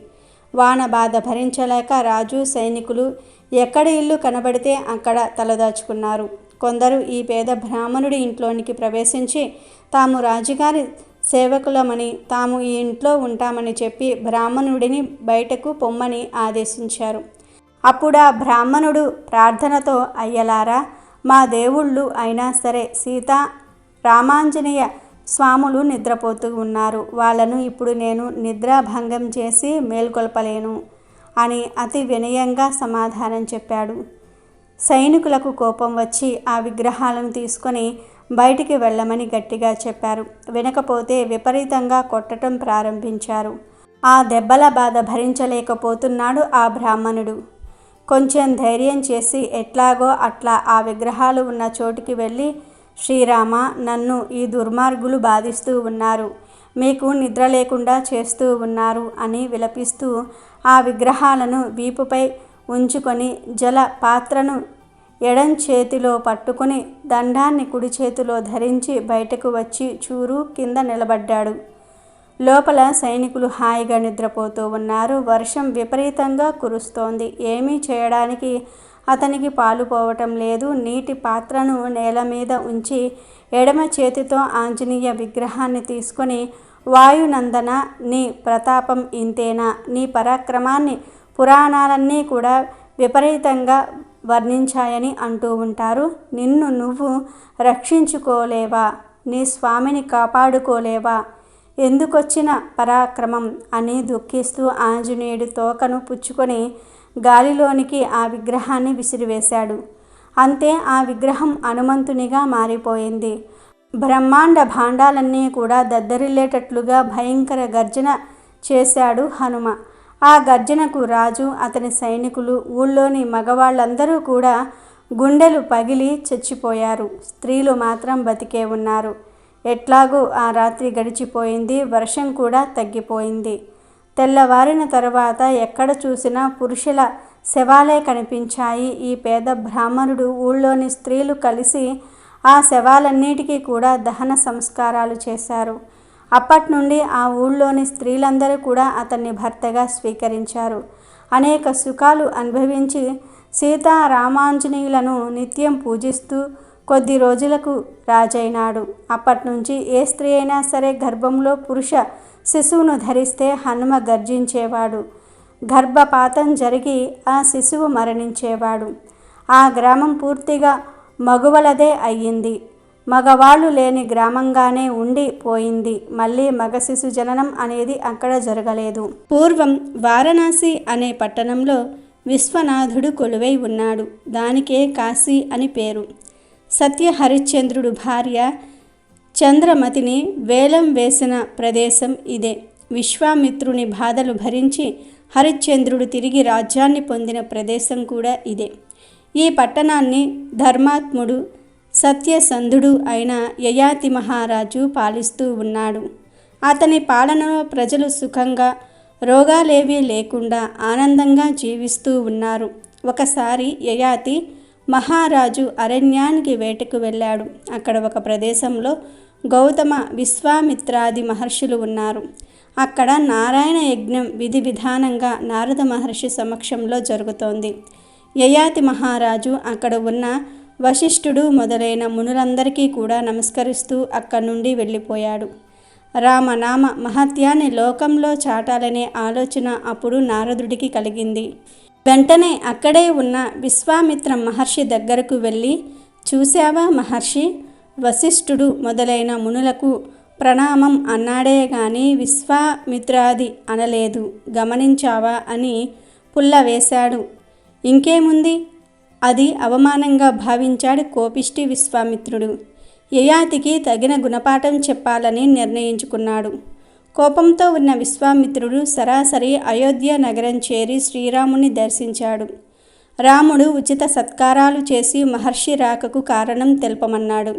వాన బాధ భరించలేక రాజు సైనికులు ఎక్కడ ఇల్లు కనబడితే అక్కడ తలదాచుకున్నారు. కొందరు ఈ పేద బ్రాహ్మణుడి ఇంట్లోనికి ప్రవేశించి తాము రాజుగారి సేవకులమని, తాము ఈ ఇంట్లో ఉంటామని చెప్పి బ్రాహ్మణుడిని బయటకు పొమ్మని ఆదేశించారు. అప్పుడు ఆ బ్రాహ్మణుడు ప్రార్థనతో, అయ్యలారా, మా దేవుళ్ళు అయినా సరే సీతా రామాంజనేయ స్వాములు నిద్రపోతూ ఉన్నారు. వాళ్లను ఇప్పుడు నేను నిద్రాభంగం చేసి మేల్కొల్పలేను అని అతి వినయంగా సమాధానం చెప్పాడు. సైనికులకు కోపం వచ్చి ఆ విగ్రహాలను తీసుకొని బయటికి వెళ్ళమని గట్టిగా చెప్పారు. వినకపోతే విపరీతంగా కొట్టడం ప్రారంభించారు. ఆ దెబ్బల బాధ భరించలేకపోతున్నాడు ఆ బ్రాహ్మణుడు. కొంచెం ధైర్యం చేసి ఎట్లాగో అట్లా ఆ విగ్రహాలు ఉన్న చోటుకి వెళ్ళి, శ్రీరామ, నన్ను ఈ దుర్మార్గులు బాధిస్తూ ఉన్నారు, మీకు నిద్ర లేకుండా చేస్తూ ఉన్నారు అని విలపిస్తూ ఆ విగ్రహాలను వీపుపై ఉంచుకొని జల పాత్రను ఎడం చేతిలో పట్టుకుని దండాన్ని కుడి చేతిలో ధరించి బయటకు వచ్చి చూరు కింద నిలబడ్డాడు. లోపల సైనికులు హాయిగా నిద్రపోతూ ఉన్నారు. వర్షం విపరీతంగా కురుస్తోంది. ఏమీ చేయడానికి అతనికి పాలుపోవటం లేదు. నీటి పాత్రను నేల మీద ఉంచి ఎడమ చేతితో ఆంజనేయ విగ్రహాన్ని తీసుకొని, వాయునందన, నీ ప్రతాపం ఇంతేనా? నీ పరాక్రమాన్ని పురాణాలన్నీ కూడా విపరీతంగా వర్ణించాయని అంటూ ఉంటారు. నిన్ను నువ్వు రక్షించుకోలేవా? నీ స్వామిని కాపాడుకోలేవా? ఎందుకొచ్చిన పరాక్రమం అని దుఃఖిస్తూ ఆంజనేయుడు తోకను పుచ్చుకొని గాలిలోనికి ఆ విగ్రహాన్ని విసిరివేశాడు. అంతే, ఆ విగ్రహం హనుమంతునిగా మారిపోయింది. బ్రహ్మాండ భాండాలన్నీ కూడా దద్దరిల్లేటట్లుగా భయంకర గర్జన చేశాడు హనుమ. ఆ గర్జనకు రాజు, అతని సైనికులు, ఊళ్ళోని మగవాళ్ళందరూ కూడా గుండెలు పగిలి చచ్చిపోయారు. స్త్రీలు మాత్రం బతికే ఉన్నారు. ఎట్లాగూ ఆ రాత్రి గడిచిపోయింది. వర్షం కూడా తగ్గిపోయింది. తెల్లవారిన తరువాత ఎక్కడ చూసినా పురుషుల శవాలే కనిపించాయి. ఈ పేద బ్రాహ్మణుడు, ఊళ్ళోని స్త్రీలు కలిసి ఆ శవాలన్నిటికీ కూడా దహన సంస్కారాలు చేశారు. అప్పటి నుండి ఆ ఊళ్ళోని స్త్రీలందరూ కూడా అతన్ని భర్తగా స్వీకరించారు. అనేక సుఖాలు అనుభవించి సీతారామాంజనేయులను నిత్యం పూజిస్తూ కొద్ది రోజులకు రాజైనాడు. అప్పటి నుంచి ఏ స్త్రీ అయినా సరే గర్భంలో పురుష శిశువును ధరిస్తే హనుమ గర్జించేవాడు. గర్భపాతం జరిగి ఆ శిశువు మరణించేవాడు. ఆ గ్రామం పూర్తిగా మగువలదే అయ్యింది. మగవాళ్ళు లేని గ్రామంగానే ఉండి పోయింది. మళ్ళీ మగ శిశు జననం అనేది అక్కడ జరగలేదు. పూర్వం వారణాసి అనే పట్టణంలో విశ్వనాథుడు కొలువై ఉన్నాడు. దానికే కాశీ అని పేరు. సత్య హరిశ్చంద్రుడు భార్య చంద్రమతిని వేలం వేసిన ప్రదేశం ఇదే. విశ్వామిత్రుని బాధలు భరించి హరిశ్చంద్రుడు తిరిగి రాజ్యాన్ని పొందిన ప్రదేశం కూడా ఇదే. ఈ పట్టణాన్ని ధర్మాత్ముడు, సత్యసంధుడు అయిన యయాతి మహారాజు పాలిస్తూ ఉన్నాడు. అతని పాలనలో ప్రజలు సుఖంగా, రోగాలేవీ లేకుండా ఆనందంగా జీవిస్తూ ఉన్నారు. ఒకసారి యయాతి మహారాజు అరణ్యానికి వేటకు వెళ్ళాడు. అక్కడ ఒక ప్రదేశంలో గౌతమ, విశ్వామిత్రాది మహర్షులు ఉన్నారు. అక్కడ నారాయణ యజ్ఞం విధి విధానంగా నారద మహర్షి సమక్షంలో జరుగుతోంది. యయాతి మహారాజు అక్కడ ఉన్న వశిష్ఠుడు మొదలైన మునులందరికీ కూడా నమస్కరిస్తూ అక్కడి నుండి వెళ్ళిపోయాడు. రామనామ మహత్యాన్ని లోకంలో చాటాలనే ఆలోచన అప్పుడు నారదుడికి కలిగింది. వెంటనే అక్కడే ఉన్న విశ్వామిత్ర మహర్షి దగ్గరకు వెళ్ళి, చూశావా మహర్షి, వశిష్ఠుడు మొదలైన మునులకు ప్రణామం అన్నాడే గాని విశ్వామిత్రాది అనలేదు, గమనించావా అని పుల్ల వేశాడు. ఇంకేముంది, అది అవమానంగా భావించాడు కోపిష్టి విశ్వామిత్రుడు. యయాతికి తగిన గుణపాఠం చెప్పాలని నిర్ణయించుకున్నాడు. కోపంతో ఉన్న విశ్వామిత్రుడు సరాసరి అయోధ్య నగరం చేరి శ్రీరాముని దర్శించాడు. రాముడు ఉచిత సత్కారాలు చేసి మహర్షి రాకకు కారణం తెలుపమన్నాడు.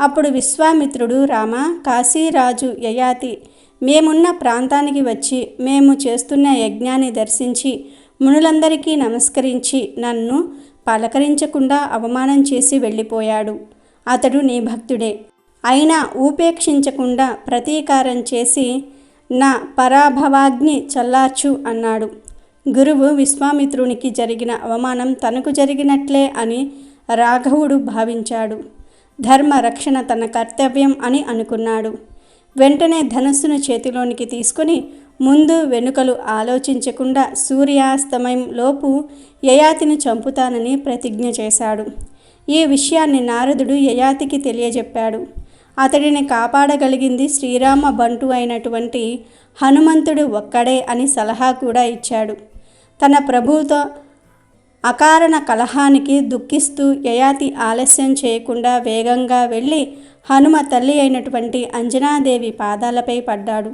అప్పుడు విశ్వామిత్రుడు, రామ, కాశీరాజు యయాతి మేమున్న ప్రాంతానికి వచ్చి మేము చేస్తున్న యజ్ఞాన్ని దర్శించి మునులందరికీ నమస్కరించి నన్ను పలకరించకుండా అవమానం చేసి వెళ్ళిపోయాడు. అతడు నీ భక్తుడే. అయినా ఉపేక్షించకుండా ప్రతీకారం చేసి నా పరాభవాగ్ని చల్లార్చు అన్నాడు. గురువు విశ్వామిత్రునికి జరిగిన అవమానం తనకు జరిగినట్లే అని రాఘవుడు భావించాడు. ధర్మ రక్షణ తన కర్తవ్యం అని అనుకున్నాడు. వెంటనే ధనస్సును చేతిలోనికి తీసుకొని ముందు వెనుకలు ఆలోచించకుండా సూర్యాస్తమయం లోపు యయాతిని చంపుతానని ప్రతిజ్ఞ చేశాడు. ఈ విషయాన్ని నారదుడు యయాతికి తెలియజెప్పాడు. అతడిని కాపాడగలిగింది శ్రీరామ బంటు అయినటువంటి హనుమంతుడు ఒక్కడే అని సలహా కూడా ఇచ్చాడు. తన ప్రభువుతో అకారణ కలహానికి దుఃఖిస్తూ యయాతి ఆలస్యం చేయకుండా వేగంగా వెళ్ళి హనుమ తల్లి అయినటువంటి అంజనాదేవి పాదాలపై పడ్డాడు.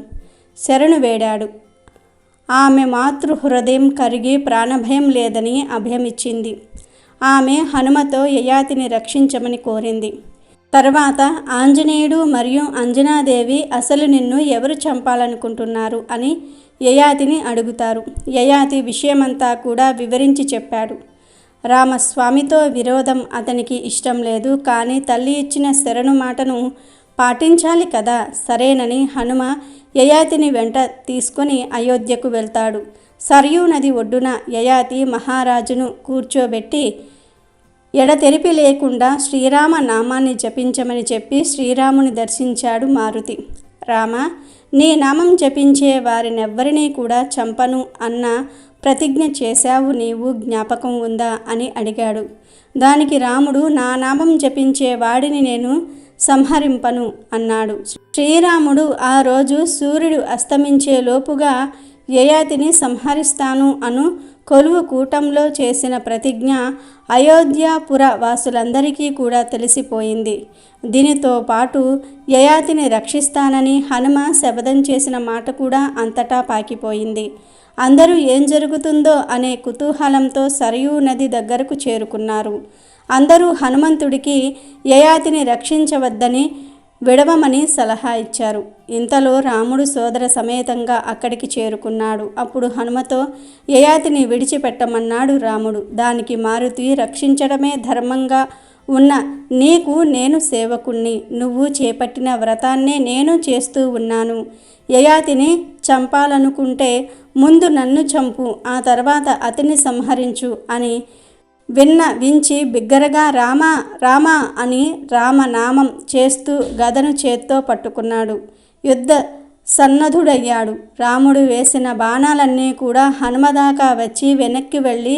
శరణు వేడాడు. ఆమె మాతృహృదయం కరిగి ప్రాణభయం లేదని అభయమిచ్చింది. ఆమె హనుమతో యయాతిని రక్షించమని కోరింది. తర్వాత ఆంజనేయుడు మరియు అంజనాదేవి అసలు నిన్ను ఎవరు చంపాలనుకుంటున్నారు అని యయాతిని అడుగుతారు. యయాతి విషయమంతా కూడా వివరించి చెప్పాడు. రామస్వామితో విరోధం అతనికి ఇష్టం లేదు. కానీ తల్లి ఇచ్చిన శరణు మాటను పాటించాలి కదా. సరేనని హనుమ యయాతిని వెంట తీసుకొని అయోధ్యకు వెళ్తాడు. సరయూ నది ఒడ్డున యయాతి మహారాజును కూర్చోబెట్టి ఎడతెరిపి లేకుండా శ్రీరామ నామాన్ని జపించమని చెప్పి శ్రీరాముని దర్శించాడు మారుతి. రామ, నీ నామం జపించే వారినెవ్వరినీ కూడా చంపను అన్న ప్రతిజ్ఞ చేశావు, నీవు జ్ఞాపకం ఉందా అని అడిగాడు. దానికి రాముడు, నా నామం జపించే వాడిని నేను సంహరింపను అన్నాడు. శ్రీరాముడు ఆ రోజు సూర్యుడు అస్తమించే లోపుగా యయాతిని సంహరిస్తాను అను కొలువు కూటంలో చేసిన ప్రతిజ్ఞ అయోధ్యాపుర వాసులందరికీ కూడా తెలిసిపోయింది. దీనితో పాటు యయాతిని రక్షిస్తానని హనుమ శపథం చేసిన మాట కూడా అంతటా పాకిపోయింది. అందరూ ఏం జరుగుతుందో అనే కుతూహలంతో సరయూ నది దగ్గరకు చేరుకున్నారు. అందరూ హనుమంతుడికి యయాతిని రక్షించవద్దని విడవమని సలహా ఇచ్చారు. ఇంతలో రాముడు సోదర సమేతంగా అక్కడికి చేరుకున్నాడు. అప్పుడు హనుమతో యయాతిని విడిచిపెట్టమన్నాడు రాముడు. దానికి మారుతి, రక్షించడమే ధర్మంగా ఉన్న నీకు నేను సేవకుణ్ణి, నువ్వు చేపట్టిన వ్రతాన్నే నేను చేస్తూ ఉన్నాను. యయాతిని చంపాలనుకుంటే ముందు నన్ను చంపు, ఆ తర్వాత అతన్ని సంహరించు అని వించి బిగ్గరగా రామా రామా అని రామనామం చేస్తూ గదను చేత్తో పట్టుకున్నాడు. యుద్ధ సన్నద్ధుడయ్యాడు. రాముడు వేసిన బాణాలన్నీ కూడా హనుమదాకా వచ్చి వెనక్కి వెళ్ళి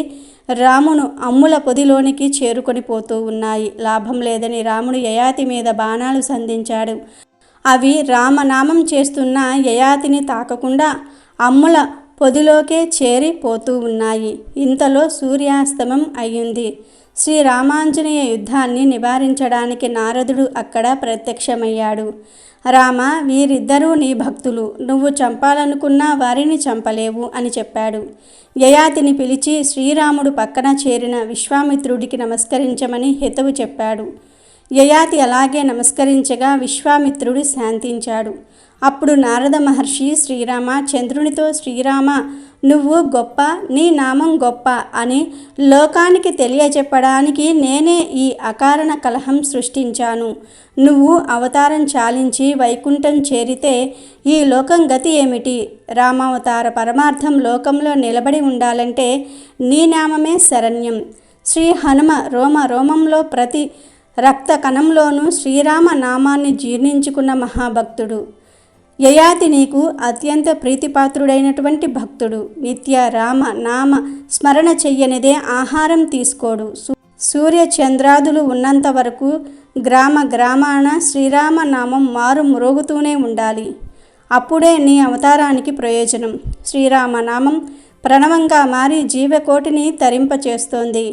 రామును అమ్ముల పొదిలోనికి చేరుకొని పోతూ ఉన్నాయి. లాభం లేదని రాముడు యయాతి మీద బాణాలు సంధించాడు. అవి రామనామం చేస్తున్న యయాతిని తాకకుండా అమ్ముల పొదిలోకే చేరిపోతూ ఉన్నాయి. ఇంతలో సూర్యాస్తమం అయ్యింది. శ్రీరామాంజనేయ యుద్ధాన్ని నివారించడానికి నారదుడు అక్కడ ప్రత్యక్షమయ్యాడు. రామ, వీరిద్దరూ నీ భక్తులు, నువ్వు చంపాలనుకున్నా వారిని చంపలేవు అని చెప్పాడు. యయాతిని పిలిచి శ్రీరాముడు పక్కన చేరిన విశ్వామిత్రుడికి నమస్కరించమని హితవు చెప్పాడు. యయాతి అలాగే నమస్కరించగా విశ్వామిత్రుడు శాంతించాడు. అప్పుడు నారద మహర్షి శ్రీరామ చంద్రునితో, శ్రీరామ నువ్వు గొప్ప, నీ నామం గొప్ప అని లోకానికి తెలియజెప్పడానికి నేనే ఈ అకారణ కలహం సృష్టించాను. నువ్వు అవతారం చాలించి వైకుంఠం చేరితే ఈ లోకం గతి ఏమిటి? రామావతార పరమార్థం లోకంలో నిలబడి ఉండాలంటే నీ నామమే శరణ్యం. శ్రీ హనుమ రోమ రోమంలో ప్రతి రక్త కణంలోనూ శ్రీరామ నామాన్ని జీర్ణించుకున్న మహాభక్తుడు. యయాతి నీకు అత్యంత ప్రీతిపాత్రుడైనటువంటి భక్తుడు. నిత్య రామ నామ స్మరణ చెయ్యనిదే ఆహారం తీసుకోడు. సూర్య చంద్రాదులు ఉన్నంత వరకు గ్రామ గ్రామాన శ్రీరామ నామం మారు మ్రోగుతూనే ఉండాలి. అప్పుడే నీ అవతారానికి ప్రయోజనం. శ్రీరామ నామం ప్రణవంగా మారి జీవకోటిని తరింపచేస్తోంది.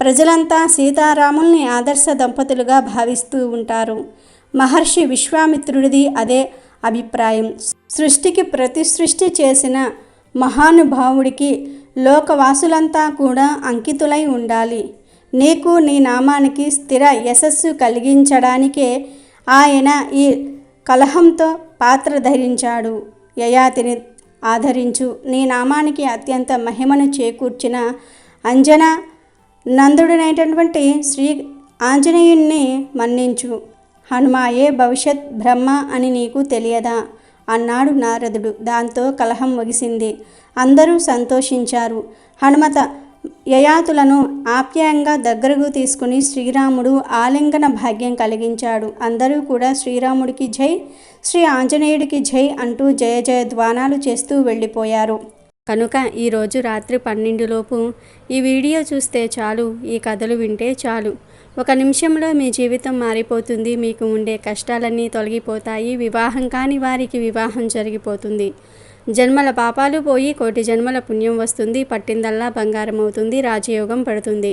ప్రజలంతా సీతారాముల్ని ఆదర్శ దంపతులుగా భావిస్తూ ఉంటారు. మహర్షి విశ్వామిత్రుడిది అదే అభిప్రాయం. సృష్టికి ప్రతిసృష్టి చేసిన మహానుభావుడికి లోకవాసులంతా కూడా అంకితులై ఉండాలి. నీకు నీ నామానికి స్థిర యశస్సు కలిగించడానికే ఆయన ఈ కలహంతో పాత్ర ధరించాడు. యయాతిని ఆదరించు, నీ నామానికి అత్యంత మహిమను చేకూర్చిన అంజనా నందుడైనటువంటి శ్రీ ఆంజనేయుణ్ణి మన్నించు. హనుమాయే భవిష్యత్ బ్రహ్మ అని నీకు తెలియదా అన్నాడు నారదుడు. దాంతో కలహం ముగిసింది. అందరూ సంతోషించారు. హనుమత యయాతులను ఆప్యాయంగా దగ్గరకు తీసుకుని శ్రీరాముడు ఆలింగన భాగ్యం కలిగించాడు. అందరూ కూడా శ్రీరాముడికి జై, శ్రీ ఆంజనేయుడికి జై అంటూ జయ జయ ధ్వానాలు చేస్తూ వెళ్ళిపోయారు. కనుక ఈరోజు రాత్రి 12 లోపు ఈ వీడియో చూస్తే చాలు, ఈ కథలు వింటే చాలు. 1 నిమిషంలో మీ జీవితం మారిపోతుంది. మీకు ఉండే కష్టాలన్నీ తొలగిపోతాయి. వివాహం కాని వారికి వివాహం జరిగిపోతుంది. జన్మల పాపాలు పోయి 1,000 జన్మల పుణ్యం వస్తుంది. పట్టిందల్లా బంగారం అవుతుంది. రాజయోగం పడుతుంది.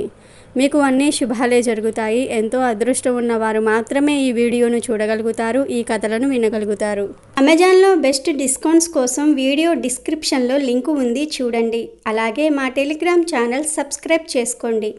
మీకు అన్నీ శుభాలే జరుగుతాయి. ఎంతో అదృష్టం ఉన్నవారు మాత్రమే ఈ వీడియోను చూడగలుగుతారు, ఈ కథలను వినగలుగుతారు. అమెజాన్లో బెస్ట్ డిస్కౌంట్స్ కోసం వీడియో డిస్క్రిప్షన్లో లింకు ఉంది, చూడండి. అలాగే మా టెలిగ్రామ్ ఛానల్ సబ్స్క్రైబ్ చేసుకోండి.